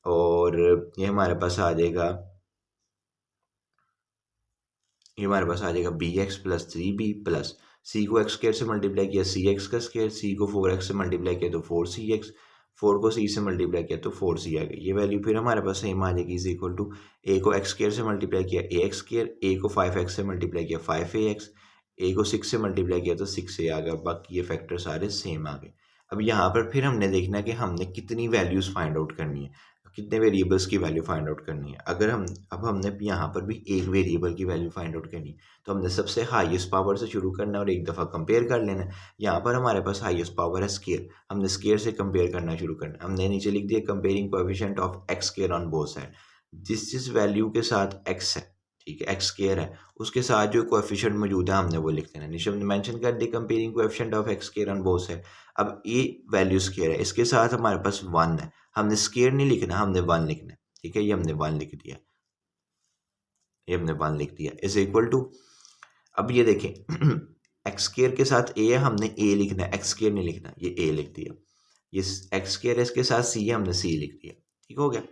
और ये हमारे पास आ जाएगा, ये हमारे पास आ जाएगा bx plus 3b, plus c को एक्स स्क्वायर से मल्टीप्लाई किया cx का स्क्वायर, c को 4x से मल्टीप्लाई किया तो 4cx, 4 को c से मल्टीप्लाई किया तो 4c आ गई। ये वैल्यू फिर हमारे पास सेम आ जाएगी, इज इक्वल टू a को एक्स स्क्वायर से मल्टीप्लाई किया ax स्क्वायर, a को 5x से मल्टीप्लाई किया 5ax, a को 6 से मल्टीप्लाई किया तो 6a आ गया। बाकी ये फैक्टर सारे सेम आ गए। अब यहाँ पर फिर हमने देखना है कि हमने कितनी वैल्यूज़ फाइंड आउट करनी है, कितने वेरिएबल्स की वैल्यू फाइंड आउट करनी है। अगर हमने यहाँ पर भी एक वेरिएबल की वैल्यू फाइंड आउट करनी है, तो हमने सबसे हाईएस्ट पावर से शुरू करना है और एक दफ़ा कंपेयर कर लेना है। यहाँ पर हमारे पास हाईएस्ट पावर है स्क्वायर, हमने स्क्वायर से कंपेयर करना शुरू करना है। हमने नीचे लिख दिया comparing coefficient of x square on both side, जिस वैल्यू के साथ एक्स है, ठीक है, एक्स स्क्वायर है, उसके साथ जो कोएफिशिएंट मौजूद है हमने वो लिख देना है। नीचे हमने मेंशन कर दी comparing coefficient of x square on both side. अब ये वैल्यू स्क्वायर है, इसके साथ हमारे पास 1 है, हमने स्क्वायर नहीं लिखना, हमने 1 लिखना है, ठीक है। ये हमने 1 लिख दिया, ये हमने 1 लिख दिया, इज इक्वल टू, अब ये देखें एक्स स्क्वायर के साथ ए है, हमने ए लिखना है, एक्स स्क्वायर नहीं लिखना, ये ए लिख दिया। ये एक्स स्क्वायर है, इसके साथ सी है, हमने सी लिख दिया, ठीक हो गया।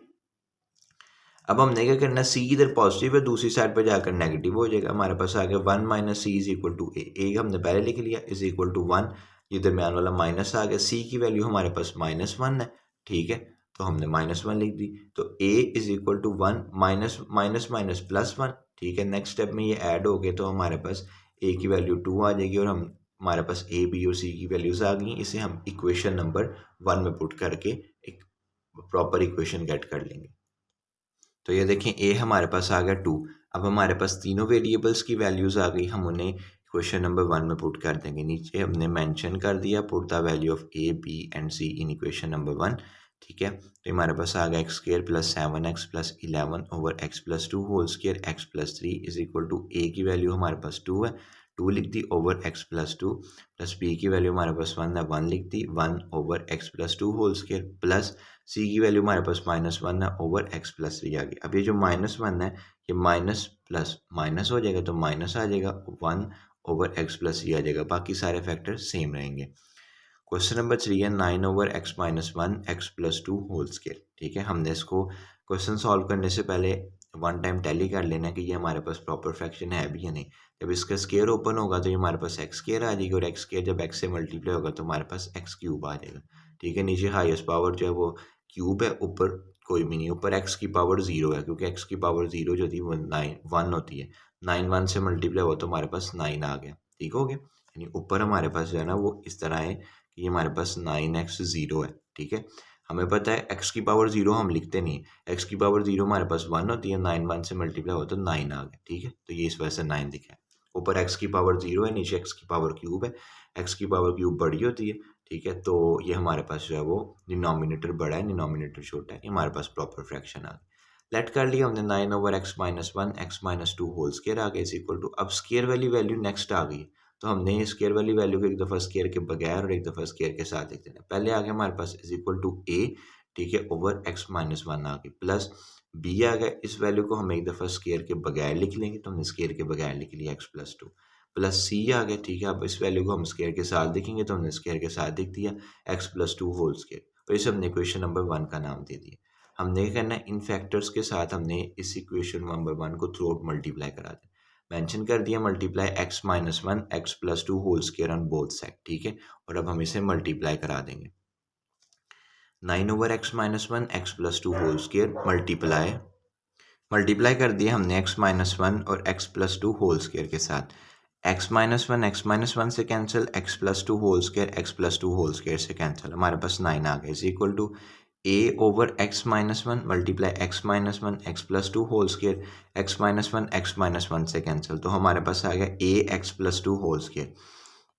अब हमने क्या करना है, सी इधर पॉजिटिव है, दूसरी साइड पर जाकर नेगेटिव हो जाएगा। हमारे पास आ गया 1 minus c is equal to a हमने पहले लिख लिया, इज इक्वल टू 1, ये दरमियान वाला माइनस आ गया, सी की वैल्यू हमारे पास -1 है, ठीक है, तो हमने -1 लिख दी। तो a is equal to 1 minus minus minus plus 1, ठीक है। नेक्स्ट स्टेप में ये ऐड हो गए तो हमारे पास a की वैल्यू 2 आ जाएगी, और हमारे पास a b और c की वैल्यूज आ गई। इसे हम इक्वेशन नंबर 1 में पुट करके एक प्रॉपर इक्वेशन गेट कर लेंगे। तो ये देखें, a हमारे पास आ गया 2। अब हमारे पास तीनों वेरिएबल्स की वैल्यूज़ आ गई, हम उन्हें क्वेश्चन नंबर 1 में पुट कर देंगे। नीचे हमने मेंशन कर दिया put the value of a b and c in equation number 1, ठीक है। तो हमारे पास आ गया x square plus 7x plus 11 over x plus 2 whole square x plus 3 is equal to a की वैल्यू हमारे पास 2 है, 2 लिख दी, over x plus 2, plus b की वैल्यू हमारे पास 1 है, 1 लिख दी, 1 over x plus 2 whole square, plus c की वैल्यू हमारे पास -1 है, ओवर एक्स प्लस 3 आ गई। अब ये जो -1 है, ये माइनस प्लस माइनस हो जाएगा तो माइनस आ जाएगा, 1 ओवर एक्स प्लस सी आ जाएगा, बाकी सारे फैक्टर सेम रहेंगे। क्वेश्चन नंबर 3 है 9 over x minus one x plus two whole square. ठीक है, हमने इसको क्वेश्चन सॉल्व करने से पहले वन टाइम टैली कर लेना कि ये हमारे पास प्रॉपर फ्रैक्शन है भी या नहीं। जब इसका स्केयर ओपन होगा तो ये हमारे पास एक्स स्केयर आ जाएगी, और एक्स स्केयर जब एक्स से मल्टीप्लाई होगा तो हमारे पास एक्स क्यूब आ जाएगा। ठीक है, नीचे हाईएस्ट पावर जो है वो क्यूब है, ऊपर कोई भी नहीं, ऊपर एक्स की पावर 0 है, क्योंकि एक्स की पावर 0 जो थी वो 1 होती है। 9 1 से मल्टीप्लाई हुआ तो हमारे पास 9 आ गया। ठीक हो गया, यानी ऊपर हमारे पास जो है ना वो इस तरह है कि हमारे पास 9x0 है। ठीक है, हमें पता है x की पावर 0 हम लिखते नहीं, x की पावर 0 हमारे पास 1 होती है, 9 1 से मल्टीप्लाई हो तो 9 आ गया। ठीक है, तो ये इस वजह से 9 दिखा है। ऊपर x की पावर 0 है, नीचे x की पावर क्यूब है, x की पावर क्यूब बड़ी होती है। ठीक है, तो ये हमारे पास जो है वो डिनोमिनेटर बड़ा है, डिनोमिनेटर छोटा है, ये हमारे पास प्रॉपर फ्रैक्शन आ गया। लेट कर लिया हमने 9 over x minus one x minus two whole square आ गया इज इक्वल टू, अब स्केयर वाली वैल्यू नेक्स्ट आ गई, तो हमने स्केयर वाली वैल्यू को एक दफ़ा स्केयर के बगैर और एक दफ़ा स्केयर के साथ लिख देना। पहले आ गया हमारे पास इज इक्वल टू ए, ठीक है, ओवर एक्स माइनस वन आ गई, प्लस बी आ गया, इस वैल्यू को हम एक दफ़ा स्केयर के बगैर लिख लेंगे, तो हमने स्केयर के बगैर लिख लिया x plus two, plus C आ गया। ठीक है, अब इस वैल्यू को हम स्केयर के साथ लिखेंगे तो हमने स्केयर के साथ लिख दिया X plus two whole square, और इसे हमने इक्वेशन नंबर 1 का नाम दे दिया। हमने क्या करना है, इन फैक्टर्स के साथ हमने इस इक्वेशन नंबर 1 को थ्रू आउट मल्टीप्लाई करा देना। मेंशन कर दिया multiply x minus one x plus two whole square on both side. ठीक है, और अब हम इसे मल्टीप्लाई करा देंगे। 9 over x minus one x plus two whole square multiply कर दिया हमने एक्स माइनस वन और x plus two whole square के साथ। एक्स माइनस वन से cancel, X plus two whole square से कैंसिल, हमारे पास 9 आ गया is equal to A over x minus one multiply x minus one x plus two whole square, x minus one से cancel, तो हमारे पास आ गया a x plus two whole square,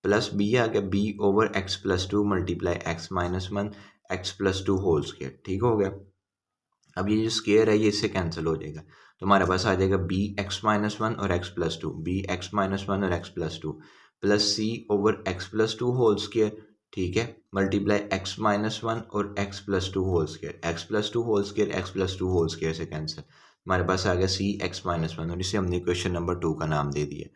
plus b आ गया b over x plus two multiply x minus one x plus two whole square. ठीक हो गया, अब ये जो स्केयर है ये इससे कैंसिल हो जाएगा, तो हमारे पास आ जाएगा बी एक्स माइनस वन और x plus two, b x minus one और x plus two, plus c over x plus two whole square. ठीक है, मल्टीप्लाई एक्स माइनस वन और x plus two whole square, x plus two whole square x plus two whole square से cancel, हमारे पास आ गया c x minus one, और इसे हमने क्वेश्चन नंबर 2 का नाम दे दिया।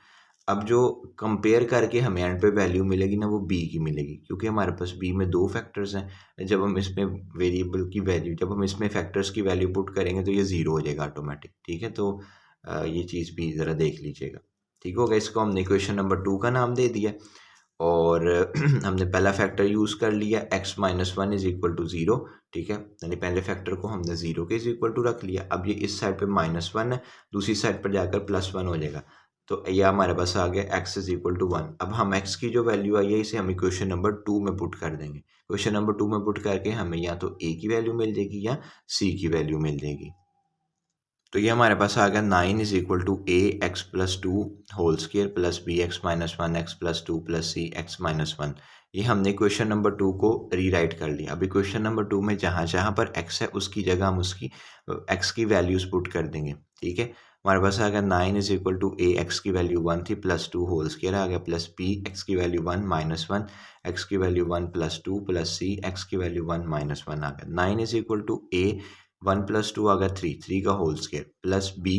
अब जो कंपेयर करके हमें एंड पे वैल्यू मिलेगी ना वो बी की मिलेगी, क्योंकि हमारे पास बी में 2 फैक्टर्स हैं। जब हम इसमें वेरिएबल की वैल्यू, जब हम इसमें फैक्टर्स की वैल्यू पुट करेंगे तो ये 0 हो जाएगा ऑटोमेटिक। ठीक है, तो ये चीज़ भी ज़रा देख लीजिएगा। ठीक होगा, इसको हमने इक्वेशन नंबर 2 का नाम दे दिया, और हमने पहला फैक्टर यूज़ कर लिया X minus one is equal to 0। ठीक है, यानी पहले फैक्टर को हमने 0 के इज इक्वल टू रख लिया। अब ये इस साइड पे माइनस वन है, दूसरी साइड पर जाकर प्लस वन हो जाएगा, तो यह हमारे पास आ गया एक्स इज इक्वल टू 1। अब हम एक्स की जो वैल्यू आई है इसे हम इक्वेशन नंबर 2 में पुट कर देंगे। क्वेश्चन नंबर 2 में पुट करके हमें या तो ए की वैल्यू मिल जाएगी या सी की वैल्यू मिल जाएगी। तो ये हमारे पास आ गया 9 is equal to A x plus two whole square plus b x minus one x plus two plus c x minus one. ये हमने क्वेश्चन नंबर 2 को रीराइट कर लिया। अभी क्वेश्चन नंबर 2 में जहाँ जहाँ पर एक्स है उसकी जगह हम उसकी एक्स की वैल्यूज पुट कर देंगे। ठीक है, हमारे पास आ गया 9 is equal to A x की वैल्यू 1 थी प्लस टू होल स्केयर आ गया, प्लस बी एक्स की वैल्यू 1 माइनस वन एक्स की value 1 plus two plus c x की वैल्यू 1 माइनस वन आ गया। 9 is equal to a 1 plus two आ गया 3 का होल स्केयर, प्लस बी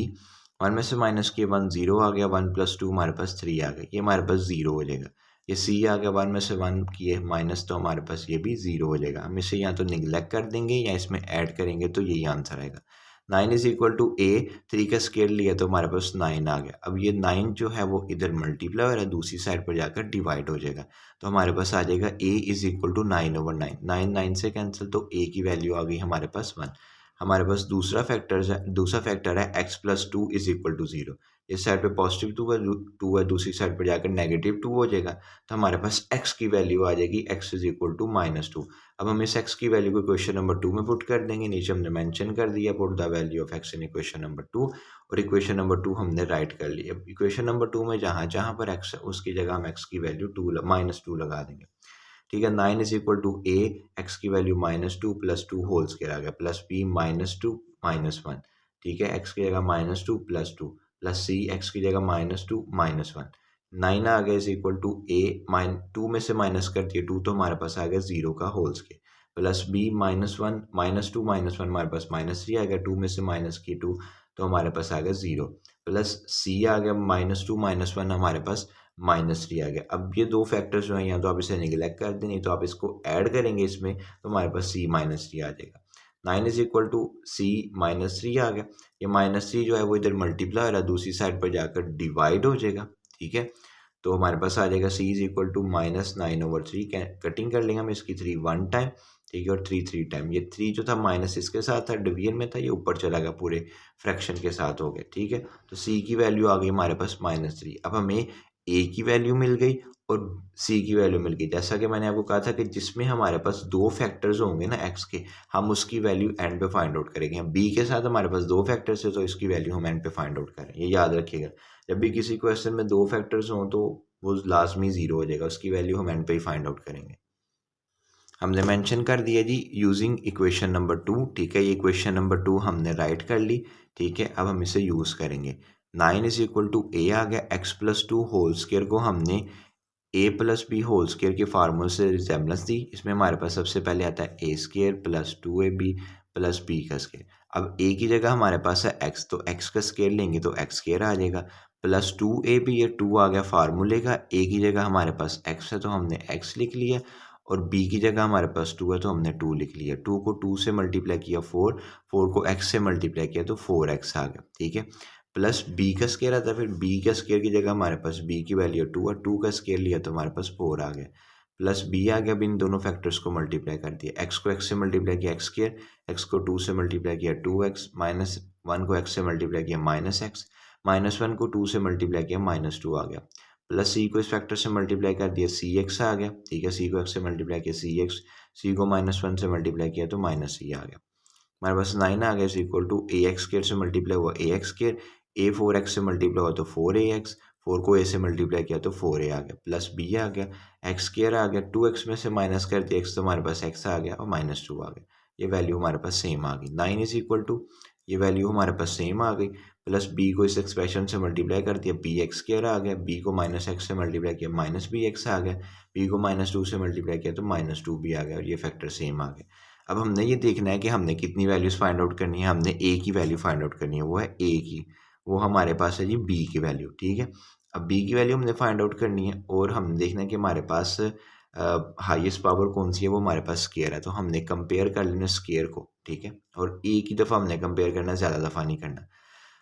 1 में से माइनस किए 1 0 आ गया, 1 प्लस टू हमारे पास 3 आ गया, ये हमारे पास 0 हो जाएगा। ये सी आ गया 1 में से 1 किए माइनस, तो हमारे पास ये भी 0 हो जाएगा। हम इसे या तो निगलेक्ट कर देंगे या इसमें ऐड करेंगे तो यही आंसर आएगा। 9 इज इक्वल टू ए 3 का स्केयर लिया तो हमारे पास 9 आ गया। अब ये 9 जो है वो इधर मल्टीप्लाई हो रहा है, दूसरी साइड पर जाकर डिवाइड हो जाएगा, तो हमारे पास आ जाएगा ए इज इक्वल टू 9 ओवर 9। 9 से कैंसिल, तो ए की वैल्यू आ गई हमारे पास 1। हमारे पास दूसरा फैक्टर है x plus two is equal to 0। इस साइड पे पॉजिटिव टू है, दूसरी साइड पर जाकर नेगेटिव 2 हो जाएगा, तो हमारे पास x की वैल्यू आ जाएगी x इज इक्वल टू -2। अब हम इस x की वैल्यू को क्वेश्चन नंबर 2 में पुट कर देंगे। नीचे हमने मेंशन कर दिया put the value of x in equation number 2, और इक्वेशन नंबर 2 हमने राइट कर लिया। अब इक्वेशन नंबर 2 में जहाँ जहाँ पर x है उसकी जगह हम x की वैल्यू -2 लगा देंगे। ठीक है, 9 is equal to A x की value -2 plus two whole square आ गया, प्लस बी -2 -1। ठीक है, एक्स की जगह -2 plus two plus c x की जगह -2 -1। 9 आ गया is equal to a two में से माइनस कर दिए 2, तो हमारे पास आ गया 0 का होल स्केयर, प्लस बी -1 -2 -1 हमारे पास -3 आ गया, 2 में से माइनस की 2, तो हमारे पास आ गया 0, प्लस सी आ गया -2 -1 हमारे पास -3 आ गया। अब ये दो फैक्टर्स जो हैं या तो आप इसे निगलेक्ट कर दें, नहीं तो आप इसको ऐड करेंगे इसमें, तो हमारे पास C-3 आ जाएगा। 9 इज इक्वल टू C-3 आ गया। ये -3 जो है वो इधर मल्टीप्लाई हो रहा है, दूसरी साइड पर जाकर डिवाइड हो जाएगा, ठीक है। तो हमारे पास आ जाएगा C is equal to -9/3, cutting कर लेंगे हम इसकी 3 1 टाइम, ठीक है, और 3 3 टाइम। ये 3 जो था माइनस इसके साथ था, डिवीजन में था, ये ऊपर चला गया, पूरे फ्रैक्शन के साथ हो गया, ठीक है। तो C की वैल्यू आ गई हमारे पास -3। अब हमें A की वैल्यू मिल गई और C की वैल्यू मिल गई। जैसा कि मैंने आपको कहा था कि जिसमें हमारे पास दो फैक्टर्स होंगे ना x के, हम उसकी वैल्यू एंड पे फाइंड आउट करेंगे। B के साथ हमारे पास दो फैक्टर्स है, तो इसकी वैल्यू हम एंड पे फाइंड आउट करें, ये याद रखिएगा। जब भी किसी क्वेश्चन में दो फैक्टर्स हों तो वो लाजमी 0 हो जाएगा, उसकी वैल्यू हम एंड पे ही फाइंड आउट करेंगे। हमने मेंशन कर दिया जी यूजिंग इक्वेशन नंबर 2, ठीक है। ये इक्वेशन नंबर 2 हमने राइट कर ली, ठीक है। अब हम इसे यूज़ करेंगे। 9 इज इक्वल टू ए आ गया, x+2 होल स्केयर को हमने a+b होल स्केयर के फार्मूले से रिजेम्बलेंस दी। इसमें हमारे पास सबसे पहले आता है a² plus 2ab plus b का स्केयर। अब a की जगह हमारे पास है x, तो x का स्केयर लेंगे तो x² आ जाएगा, प्लस 2ab, ये 2 आ गया फार्मूले का। a की जगह हमारे पास x है तो हमने x लिख लिया, और b की जगह हमारे पास 2 है तो हमने 2 लिख लिया। 2 को 2 से मल्टीप्लाई किया 4, 4 को x से मल्टीप्लाई किया तो 4x आ गया, ठीक है। प्लस b का स्केयर आता है, फिर b का स्केयर की जगह हमारे पास b की वैल्यू 2 है, 2 का स्केयर लिया तो हमारे पास 4 आ गया, प्लस b आ गया। अब इन दोनों फैक्टर्स को मल्टीप्लाई कर दिया, x को x से मल्टीप्लाई किया x स्केयर, x को 2 से मल्टीप्लाई किया 2x, -1 को x से मल्टीप्लाई किया -x, -1 को 2 से मल्टीप्लाई किया -2 आ गया, प्लस c को इस फैक्टर से मल्टीप्लाई कर दिया cx आ गया, ठीक है। c को x से मल्टीप्लाई किया cx, c को -1 से मल्टीप्लाई किया तो -c आ गया। हमारे पास 9 आ गया is equal to ax square से मल्टीप्लाई हुआ ax स्केयर, a 4x से मल्टीप्लाई हुआ तो 4ax, 4 को a से मल्टीप्लाई किया तो 4a आ गया, प्लस b आ गया, x स्केयर आ गया, 2x में से माइनस कर दिया x, तो हमारे पास x आ गया और -2 आ गया। ये वैल्यू हमारे पास सेम आ गई। 9 इज इक्वल टू, ये वैल्यू हमारे पास सेम आ गई, प्लस b को इस एक्सप्रेशन से मल्टीप्लाई कर दिया, bx स्केयर आ गया, b को -x से मल्टीप्लाई किया -bx आ गया, b को -2 से मल्टीप्लाई किया तो -2b आ गया, और ये फैक्टर सेम आ गए। अब हमने ये देखना है कि हमने कितनी वैल्यूज़ फाइंड आउट करनी है। हमने a की वैल्यू फाइंड आउट करनी है, वो है a की, वो हमारे पास है जी b की वैल्यू, ठीक है। अब b की वैल्यू हमने फाइंड आउट करनी है, और हम देखना है कि हमारे पास हाईएस्ट पावर कौन सी है, वो हमारे पास स्केयर है, तो हमने कंपेयर कर लेना स्केयर को, ठीक है। और a की दफ़ा हमने कंपेयर करना, ज़्यादा दफ़ा नहीं करना।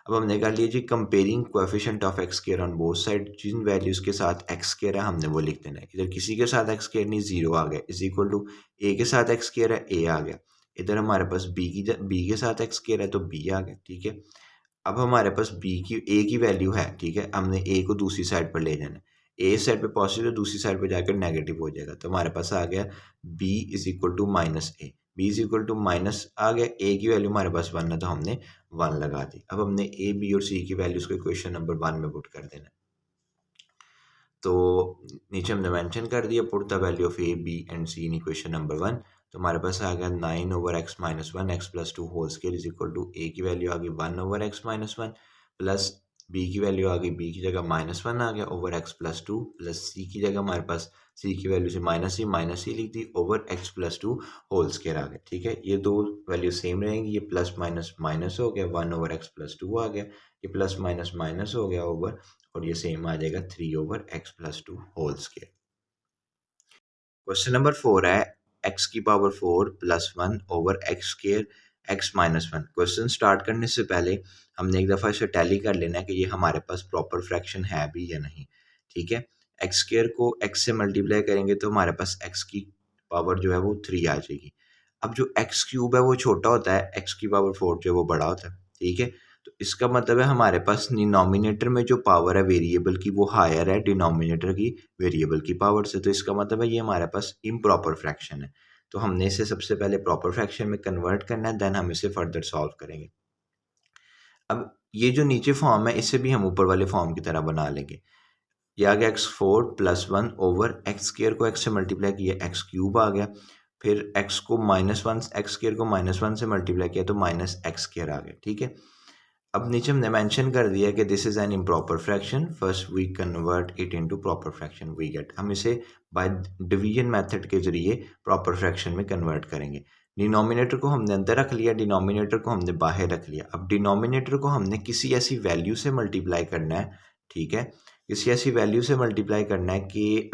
अब हमने कर लिया जी comparing coefficient of x square on both side, जिन वैल्यूज़ के साथ एक्स स्क्वायर है हमने वो लिख देना है। इधर किसी के साथ एक्स स्क्वायर नहीं, 0 आ गया, इज इक्वल टू ए के साथ एक्स स्क्वायर है, ए आ गया। इधर हमारे पास बी के साथ एक्स स्क्वायर है तो बी आ गया, ठीक है। अब हमारे पास ए की वैल्यू है, ठीक है, हमने ए को दूसरी साइड पर ले जाना है। ए साइड पे पॉजिटिव, दूसरी साइड पे जाकर नेगेटिव हो जाएगा, तो हमारे पास आ गया b is equal to -a, b is equal to minus आ गया, ए की वैल्यू हमारे पास 1 है तो हमने 1 लगा दी। अब हमने ए, बी और सी की वैल्यूज को इक्वेशन नंबर 1 में पुट कर देना है। तो नीचे हमने मेंशन कर दिया, put the value of A, b and c in equation number 1। तो हमारे पास आ गया 9/x-1 x+2 होल स्क्वायर इज इक्वल टू ए की वैल्यू आ गई 1/x-1 प्लस बी की वैल्यू आ गई, बी की जगह -1 आ गया ओवर x+2, प्लस सी की जगह हमारे पास सी की वैल्यू से माइनस ही लिख दी, ओवर x+2 होल स्क्वायर आ गया, ठीक है। ये दो वैल्यू सेम रहेंगी, ये प्लस माइनस माइनस हो गया, 1/x+2 आ गया, ये प्लस माइनस माइनस हो गया ओवर, और ये सेम आ जाएगा 3/x+2 whole square. Question number 4 है x की power 4 plus 1 over x square x-1। Question start करने से पहले हमने एक दफ़ा इसे टैली कर लेना है कि ये हमारे पास प्रॉपर फ्रैक्शन है भी या नहीं, ठीक है। x स्क्वायर को x से मल्टीप्लाई करेंगे तो हमारे पास x की पावर जो है वो 3 आ जाएगी। अब जो x क्यूब है वो छोटा होता है, x की पावर 4 जो है वो बड़ा होता है, ठीक है। तो इसका मतलब है हमारे पास डिनोमिनेटर में जो पावर है वेरिएबल की वो हायर है डिनोमिनेटर की वेरिएबल की पावर से, तो इसका मतलब है ये हमारे पास इम्प्रॉपर फ्रैक्शन है। तो हमने इसे सबसे पहले प्रॉपर फ्रैक्शन में कन्वर्ट करना है, देन हम इसे फर्दर सॉल्व करेंगे। अब ये जो नीचे फॉर्म है इसे भी हम ऊपर वाले फॉर्म की तरह बना लेंगे। ये आ गया x4 plus 1 over x square को x से मल्टीप्लाई किया एक्स क्यूब आ गया, फिर x को -1, एक्स स्क्वायर को -1 से मल्टीप्लाई किया तो माइनस एक्स स्क्वायर आ गया, ठीक है। अब नीचे हमने मेंशन कर दिया कि this is an improper fraction, first we convert it into proper fraction, we get, हम इसे बाय डिवीजन मेथड के जरिए प्रॉपर फ्रैक्शन में कन्वर्ट करेंगे। डिनोमिनेटर को हमने अंदर रख लिया, डिनोमिनेटर को हमने बाहर रख लिया। अब डिनोमिनेटर को हमने किसी ऐसी वैल्यू से मल्टीप्लाई करना है, ठीक है, किसी ऐसी वैल्यू से मल्टीप्लाई करना है कि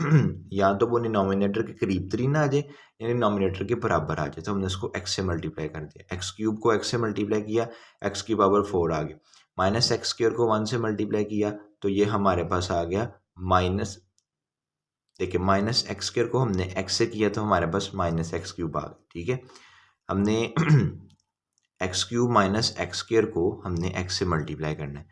या तो वो डिनोमिनेटर के करीब तरीन आ जाए या डिनोमिनेटर के बराबर आ जाए। तो हमने उसको x से मल्टीप्लाई कर दिया, एक्स क्यूब को x से मल्टीप्लाई किया, x की पावर 4 आ गई, माइनस एक्स स्क्वायर को 1 से मल्टीप्लाई किया तो ये हमारे पास आ गया माइनस, देखिए माइनस एक्स स्क्वायर को हमने x से किया तो हमारे पास माइनस एक्स क्यूब आ गया। ठीक है, हमने x cube minus x square को हमने x से मल्टीप्लाई करना है,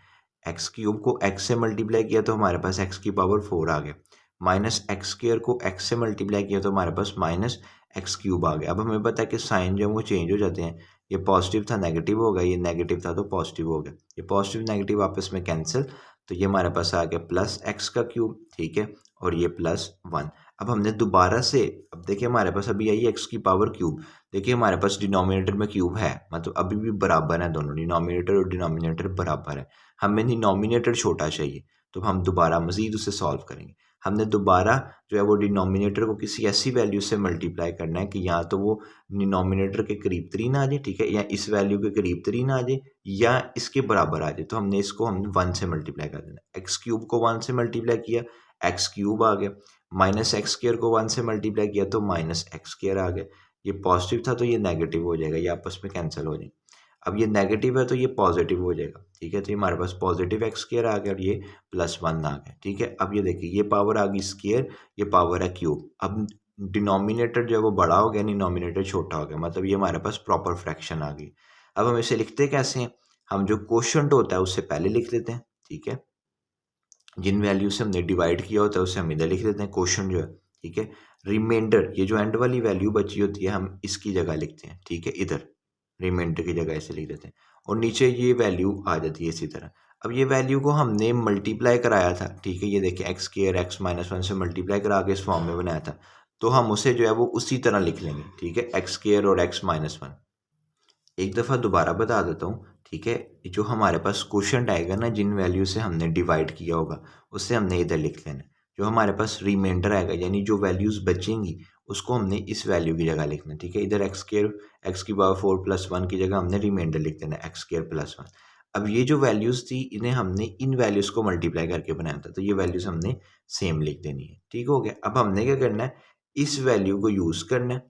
एक्स क्यूब को x से मल्टीप्लाई किया तो हमारे पास x की पावर 4 आ गया, माइनस एक्स स्क्वायर को x से मल्टीप्लाई किया तो हमारे पास माइनस एक्स क्यूब आ गया। अब हमें पता है कि साइन जो है वो चेंज हो जाते हैं, ये पॉजिटिव था नेगेटिव हो गया, ये नेगेटिव था तो पॉजिटिव हो गया, ये पॉजिटिव नेगेटिव आपस में कैंसिल, तो ये हमारे पास आ गया प्लस एक्स का क्यूब। ठीक है, और ये प्लस 1। अब हमने दोबारा से, अब देखिए हमारे पास अभी आई एक्स की पावर क्यूब, देखिए हमारे पास डिनोमिनेटर में क्यूब है, मतलब अभी भी बराबर है, दोनों डिनोमिनेटर और डिनोमिनेटर बराबर है, हमें डिनोमिनेटर छोटा चाहिए तो हम दोबारा मज़ीद उसे सॉल्व करेंगे। हमने दोबारा जो है वो डिनोमिनेटर को किसी ऐसी वैल्यू से मल्टीप्लाई करना है कि या तो वो डिनोमिनेटर के करीब तरीन आ जाए, ठीक है, या इस वैल्यू के करीब तरीन आ जाए या इसके बराबर आ जाए। तो हमने इसको 1 से मल्टीप्लाई कर देना, एक्स क्यूब को 1 से मल्टीप्लाई किया, एक्स क्यूब आ गया, माइनस एक्स स्क्वायर को 1 से मल्टीप्लाई किया तो माइनस एक्स स्क्वायर आ गया, ये पॉजिटिव था तो ये नेगेटिव हो जाएगा, ये आपस में कैंसिल हो जाएगा। अब ये नेगेटिव है तो ये पॉजिटिव हो जाएगा। ठीक है, तो ये हमारे पास पॉजिटिव एक्स स्क्वायर आ गया और ये प्लस 1 आ गया। ठीक है, अब ये देखिए ये पावर आ गई स्क्वायर, ये पावर है क्यूब। अब डिनोमिनेटर जो है वो बड़ा हो गया, डिनोमिनेटर छोटा हो गया, मतलब ये हमारे पास प्रॉपर फ्रैक्शन आ गई। अब हम इसे लिखते कैसे हैं, हम जो क्वोशंट होता है उससे पहले लिख लेते हैं। ठीक है, जिन वैल्यू से हमने डिवाइड किया होता है उसे हम इधर लिख लेते हैं, क्वोशंट जो है। ठीक है, रिमाइंडर, ये जो एंड वाली वैल्यू बची होती है हम इसकी जगह लिखते हैं। ठीक है, इधर रिमाइंडर की जगह ऐसे लिख देते हैं और नीचे ये वैल्यू आ जाती है इसी तरह। अब ये वैल्यू को हमने मल्टीप्लाई कराया था। ठीक है, ये देखिए एक्स स्क्वायर एक्स माइनस 1 से मल्टीप्लाई करा के इस फॉर्म में बनाया था, तो हम उसे जो है वो उसी तरह लिख लेंगे। ठीक है, एक्स स्क्वायर और एक्स माइनस 1। एक दफ़ा दोबारा बता देता हूँ। ठीक है, जो हमारे पास क्वोशंट आएगा ना, जिन वैल्यू से हमने डिवाइड किया होगा उससे हमने इधर लिख लेना। जो हमारे पास रिमाइंडर आएगा यानी जो वैल्यूज़ बचेंगी उसको हमने इस वैल्यू की जगह लिखना। ठीक है, इधर एक्स स्क्वायर एक्स की पावर 4 प्लस 1 की जगह हमने रिमाइंडर लिख देना एक्स स्क्वायर प्लस 1। अब ये जो वैल्यूज़ थी इन्हें हमने इन वैल्यूज़ को मल्टीप्लाई करके बनाया था, तो ये वैल्यूज़ हमने सेम लिख देनी है। ठीक हो गया, अब हमने क्या करना है, इस वैल्यू को यूज़ करना है।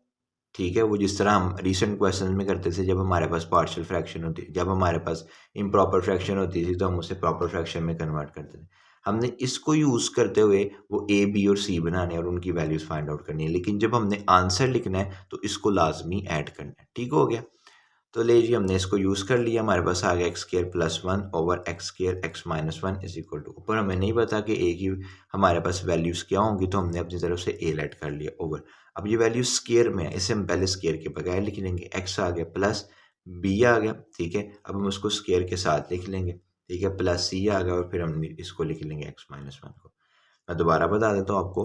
ठीक है, वो जिस तरह हम रिसेंट क्वेश्चन में करते थे, जब हमारे पास पार्शियल फ्रैक्शन होती, जब हमारे पास इम्प्रॉपर फ्रैक्शन होती थी तो हम उसे प्रॉपर फ्रैक्शन में कन्वर्ट करते थे। हमने इसको यूज़ करते हुए वो ए बी और सी बनाने और उनकी वैल्यूज़ फाइंड आउट करनी है, लेकिन जब हमने आंसर लिखना है तो इसको लाजमी ऐड करना है। ठीक हो गया, तो ले जी हमने इसको यूज़ कर लिया, हमारे पास आ गया x square plus 1 over x square x minus 1 is equal to, ऊपर हमें नहीं पता कि ए की हमारे पास वैल्यूज़ क्या होंगी, तो हमने अपनी तरफ से ए लेट कर लिया ओवर। अब ये वैल्यू स्क्वायर में है, इसे हम पहले स्क्वायर के बगैर लिख लेंगे, एक्स आ गया प्लस बी आ गया। ठीक है, अब हम उसको स्क्वायर के साथ लिख लेंगे। ठीक है, प्लस सी आ गया और फिर हम इसको लिख लेंगे एक्स माइनस 1 को। मैं दोबारा बता देता हूँ आपको,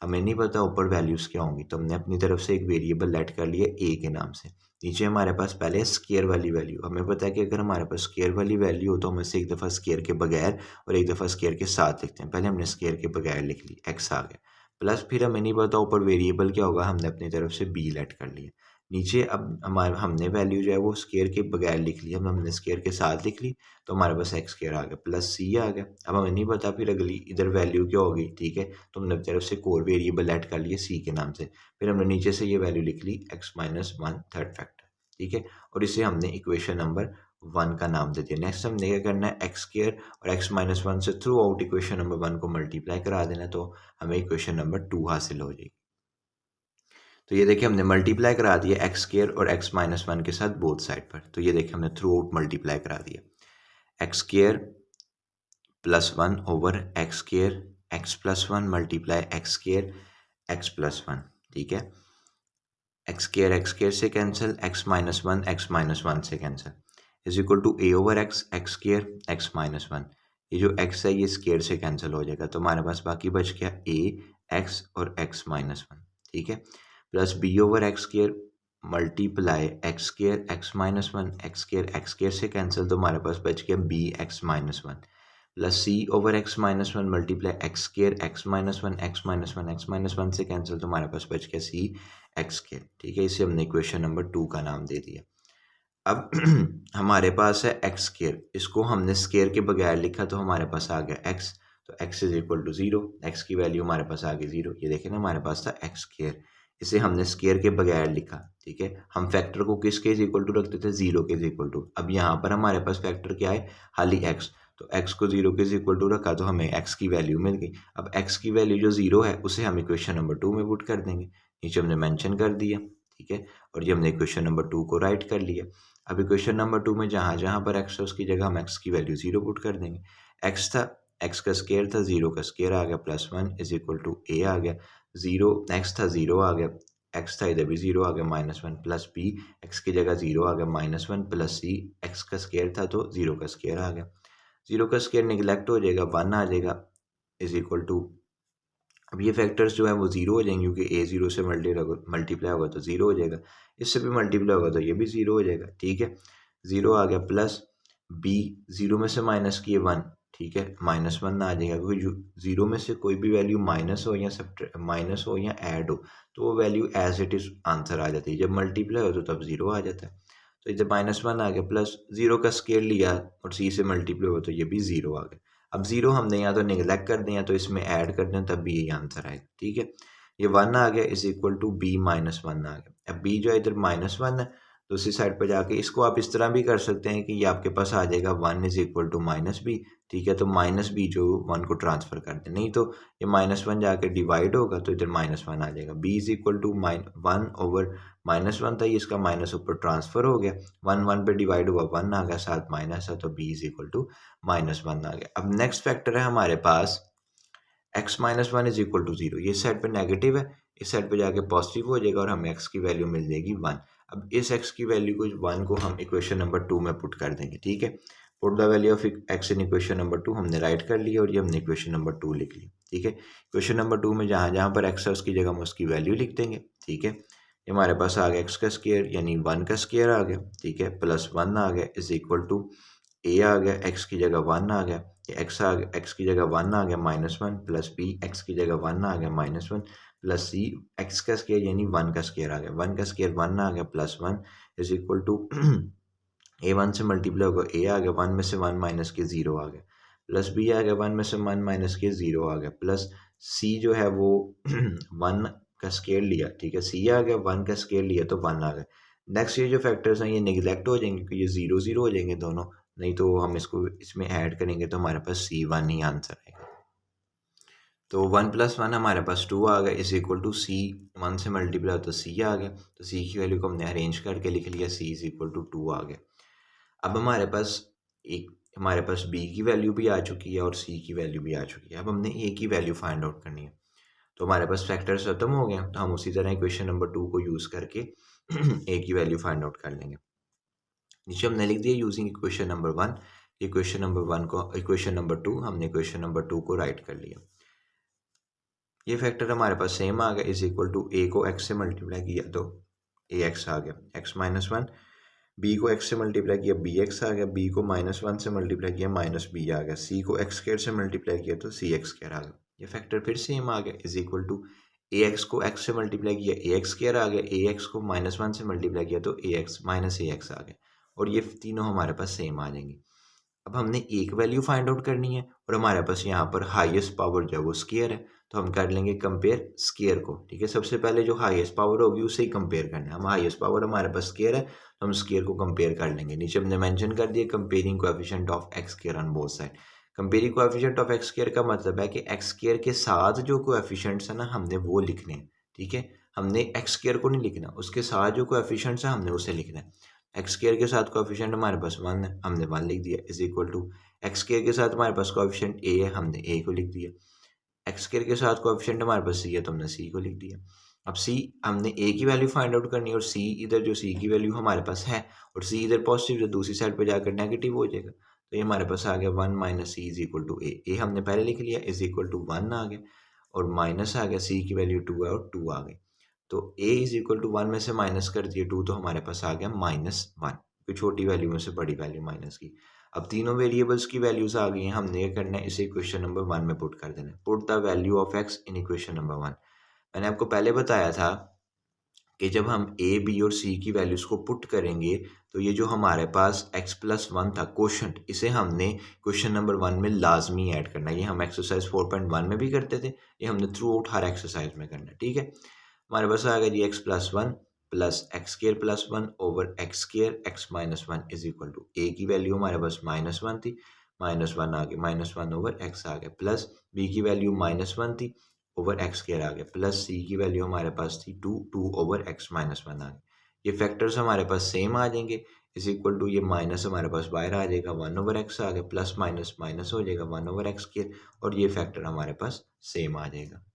हमें नहीं पता ऊपर वैल्यूज़ क्या होंगी, तो हमने अपनी तरफ से एक वेरिएबल लेट कर लिया ए के नाम से। नीचे हमारे पास पहले स्क्वायर वाली वैल्यू, हमें पता है कि अगर हमारे पास स्क्वायर वाली वैल्यू हो तो हम इसे एक दफ़ा स्क्वायर के बगैर और एक दफ़ा स्क्वायर के साथ लिखते हैं। पहले हमने स्क्वायर के बगैर लिख ली, एक्स आ गया, प्लस फिर हमें नहीं पता ऊपर वेरिएबल क्या होगा, हमने अपनी तरफ से बी लेट कर लिया। नीचे अब हमारे हमने वैल्यू जो है वो स्क्वायर के बगैर लिख ली, अब हमने स्क्वायर के साथ लिख ली तो हमारे पास एक्स स्क्वायर आ गया प्लस सी आ गया। अब हमें नहीं पता फिर अगली इधर वैल्यू क्या होगी। ठीक है, तो हमने अपनी तरफ से कोर वेरिएबल ऐड कर लिए सी के नाम से, फिर हमने नीचे से ये वैल्यू लिख ली एक्स माइनस 1 थर्ड फैक्टर। ठीक है, और इसे हमने इक्वेशन नंबर 1 का नाम दे दिया। नेक्स्ट हमने क्या करना है, एक्स स्क्वायर और एक्स माइनस 1 से थ्रू आउट इक्वेशन नंबर 1 को मल्टीप्लाई करा देना, तो हमें इक्वेशन नंबर 2 हासिल हो जाएगी। तो ये देखिए हमने मल्टीप्लाई करा दिया एक्स स्क्वायर और एक्स माइनस 1 के साथ बोथ साइड पर, तो ये देखिए हमने थ्रू आउट मल्टीप्लाई करा दिया, x square plus 1 over x square x plus 1 multiply x square x plus 1। ठीक है, एक्स स्क्वायर से कैंसिल, एक्स माइनस 1 से cancel, is equal to A over x x square x minus 1। ये जो x है ये स्क्वायर से cancel हो जाएगा, तो हमारे पास बाकी बच गया ए एक्स और एक्स माइनस 1। ठीक है, plus B over x square multiply x square x minus 1, x square से कैंसिल, तो हमारे पास बच गया b x minus 1, plus c over x minus 1 multiply x square x minus 1 x minus 1 से कैंसिल, तो हमारे पास बच गया सी एक्स स्क्वायर। ठीक है, इसे हमने इक्वेशन नंबर 2 का नाम दे दिया। अब हमारे पास है एक्स स्क्वायर, इसको हमने स्क्वायर के बगैर लिखा तो हमारे पास आ गया एक्स, तो x is equal to 0, x की वैल्यू हमारे पास आ गई 0। ये देखें ना, हमारे पास था x स्केयर, इसे हमने स्केयर के बगैर लिखा, ठीक है। हम फैक्टर को किसके इज इक्वल टू रखते थे, 0 के इज इक्वल टू। अब यहाँ पर हमारे पास फैक्टर क्या है, खाली x, तो x को 0 के इज इक्वल टू रखा तो हमें x की वैल्यू मिल गई। अब x की वैल्यू जो 0 है उसे हम इक्वेशन नंबर 2 में पुट कर देंगे, नीचे हमने मेंशन कर दिया, ठीक है। और ये हमने इक्वेशन नंबर 2 को राइट कर लिया। अब इक्वेशन नंबर 2 में जहाँ जहाँ पर x है उसकी जगह हम x की वैल्यू 0 पुट कर देंगे। x था, x का स्केयर था, 0 का स्केयर आ गया, plus 1 is equal to a आ गया, 0 x था 0 आ गया, x था इधर भी 0 आ गया, -1 प्लस b, x की जगह 0 आ गया, -1 प्लस c, x का स्केयर था तो 0 का स्केयर आ गया, 0 का स्केयर निगलेक्ट हो जाएगा, 1 आ जाएगा, इज इक्वल टू, अब ये फैक्टर्स जो है वो 0 हो जाएंगे क्योंकि a 0 से मल्टीप्लाई होगा तो 0 हो जाएगा, इससे भी मल्टीप्लाई होगा तो ये भी 0 हो जाएगा, ठीक है। 0 आ गया, प्लस b, 0 में से माइनस किए 1, ठीक है, -1 आ जाएगा क्योंकि 0 में से कोई भी वैल्यू माइनस हो या ऐड हो तो वो value as it is answer आ जाती है, जब मल्टीप्लाई हो तो तब 0 आ जाता है। तो इधर -1 आ गया, प्लस 0 का स्केयर लिया और c से मल्टीप्लाई हो तो ये भी 0 आ गया। अब 0 हमने या तो निगलेक्ट कर दें या तो इसमें ऐड कर दें, तब भी यही आंसर आएगा, ठीक है। ये 1 आ गया इज इक्वल टू b -1 आ गया। अब b जो है इधर -1 है, दूसरी साइड पर जाके इसको आप इस तरह भी कर सकते हैं कि ये आपके पास आ जाएगा 1 इज इक्वल टू -b, ठीक है। तो -b जो 1 को ट्रांसफर कर दें, नहीं तो ये -1 जाके डिवाइड होगा तो इधर -1 आ जाएगा। b is equal to 1 over -1 था, ये इसका माइनस ऊपर ट्रांसफर हो गया, 1 1 पे डिवाइड हुआ, 1 आ गया, साथ माइनस है तो b इज इक्वल टू -1 आ गया। अब नेक्स्ट फैक्टर है हमारे पास x -1 इज इक्वल टू 0, ये साइड पे नेगेटिव है, इस साइड पे जाके पॉजिटिव हो जाएगा और हमें x की वैल्यू मिल जाएगी 1। अब इस x की वैल्यू को 1 को हम इक्वेशन नंबर 2 में पुट कर देंगे, ठीक है। Put the value of x in equation number 2 हमने राइट कर लिया और ये हमने इक्वेशन नंबर 2 लिख ली, ठीक है। इक्वेशन नंबर 2 में जहाँ जहाँ पर x है उसकी जगह हम उसकी वैल्यू लिख देंगे, ठीक है। ये हमारे पास आ गया x का स्केयर यानी 1 का स्केयर आ गया, ठीक है, प्लस 1 आ गया इज इक्वल टू a आ गया, x की जगह 1 आ गया, x आ गया, x की जगह 1 आ गया, -1 प्लस b, x की जगह 1 आ गया, -1 प्लस c, x का स्केयर यानी 1 का स्केयर आ गया, 1 का स्केयर 1 आ गया, plus 1 is equal to a 1 से मल्टीप्लाई होगा, a आ गया, 1 में से 1 माइनस के 0 आ गया, प्लस b आ गया, 1 में से 1 माइनस के 0 आ गया, प्लस c जो है वो 1 का स्केयर लिया, ठीक है, c आ गया, 1 का स्केयर लिया तो 1 आ गया। नेक्स्ट ये जो फैक्टर्स हैं ये निगलेक्ट हो जाएंगे क्योंकि ये 0 0 हो जाएंगे दोनों, नहीं तो हम इसको इसमें ऐड करेंगे तो हमारे पास C1 ही आंसर आएगा। तो 1 + 1 हमारे पास 2 आ गया इज इक्वल टू C, 1 से मल्टीप्लाई तो C आ गया, तो C की वैल्यू को हमने अरेंज करके लिख लिया, C इज इक्वल टू 2 आ गया। अब हमारे पास B की वैल्यू भी आ चुकी है और C की वैल्यू भी आ चुकी है। अब हमने A की वैल्यू फाइंड आउट करनी है, तो हमारे पास फैक्टर्स खत्म हो गए, तो हम उसी तरह इक्वेशन नंबर 2 को यूज़ करके A की वैल्यू फाइंड आउट कर लेंगे। नीचे हमने लिख दिया using equation number 1, equation number 1 को इक्वेशन नंबर 2, हमने इक्वेशन नंबर 2 को राइट कर लिया। ये फैक्टर हमारे पास सेम आ गया इज इक्वल टू a को x से मल्टीप्लाई किया तो ax आ गया, x -1, b को x से मल्टीप्लाई किया bx आ गया, b को -1 से मल्टीप्लाई किया -b आ गया, c को x स्क्वायर से मल्टीप्लाई किया तो cx स्क्वायर आ गया। ये फैक्टर फिर सेम आ गया इज इक्वल टू ax को x से मल्टीप्लाई किया ax स्क्वायर आ गया, ax को -1 से मल्टीप्लाई किया तो ax -ax आ गया, और ये तीनों हमारे पास सेम आ जाएंगे। अब हमने एक वैल्यू फाइंड आउट करनी है और हमारे पास यहाँ पर हाईएस्ट पावर जो है वो स्केयर है, तो हम कर लेंगे कंपेयर स्केयर को, ठीक है। सबसे पहले जो हाईएस्ट पावर होगी उसे ही कंपेयर करना है, हम हाईएस्ट पावर हमारे पास स्केयर है तो हम स्केयर को कंपेयर कर लेंगे। नीचे हमने मेंशन कर दिया comparing coefficient of x square on both side. Comparing coefficient of x square का मतलब है कि एक्स स्केयर के साथ जो कोएफिशिएंट्स है ना हमने वो लिखने हैं, ठीक है। हमने एक्स स्केयर को नहीं लिखना, उसके साथ जो कोएफिशिएंट्स है हमने उसे लिखना है। एक्स स्केयर के साथ कोएफिशिएंट हमारे पास 1 है, हमने 1 लिख दिया is equal to x square के साथ हमारे पास कोएफिशिएंट a है, हमने a को लिख दिया। एक्स स्केयर के साथ कोएफिशिएंट हमारे पास c है तो हमने c को लिख दिया। अब c हमने a की वैल्यू फाइंड आउट करनी है और c इधर जो c की वैल्यू हमारे पास है और c इधर पॉजिटिव जो दूसरी साइड पे जाकर नेगेटिव हो जाएगा, तो ये हमारे पास आ गया 1 minus c is equal to a हमने पहले लिख लिया इज इक्वल टू 1 आ गया और माइनस आ गया c की वैल्यू 2 है और 2 आ गई, तो a इज इक्वल टू 1 में से माइनस कर दिए 2 तो हमारे पास आ गया -1, कोई छोटी वैल्यू में से बड़ी वैल्यू माइनस की। अब तीनों वेरिएबल्स की वैल्यूज आ गई हैं, हमने ये करना है इसे इक्वेशन नंबर 1 में पुट कर देना है। Put the value of x in equation number 1। मैंने आपको पहले बताया था कि जब हम a b और c की वैल्यूज को पुट करेंगे तो ये जो हमारे पास x+1 था कोशंट, इसे हमने क्वेश्चन नंबर 1 में लाजमी ऐड करना है। ये हम एक्सरसाइज 4.1 में भी करते थे, ये हमने थ्रू आउट हर एक्सरसाइज में करना है। ठीक है, हमारे पास आ गया जी x+1 plus x² + 1 over x² x-1 is equal to a की वैल्यू हमारे पास -1 थी, -1 आ गया, -1 ओवर x आ गया, प्लस b की वैल्यू -1 थी ओवर x² आ गया, प्लस c की वैल्यू हमारे पास थी 2 ओवर x-1 आ गया। ये फैक्टर्स हमारे पास सेम आ जाएंगे, इज इक्वल टू ये माइनस हमारे पास बाहर आ जाएगा, 1 ओवर x आ गया, प्लस माइनस माइनस हो जाएगा 1 ओवर x² और ये फैक्टर हमारे पास सेम आ जाएगा।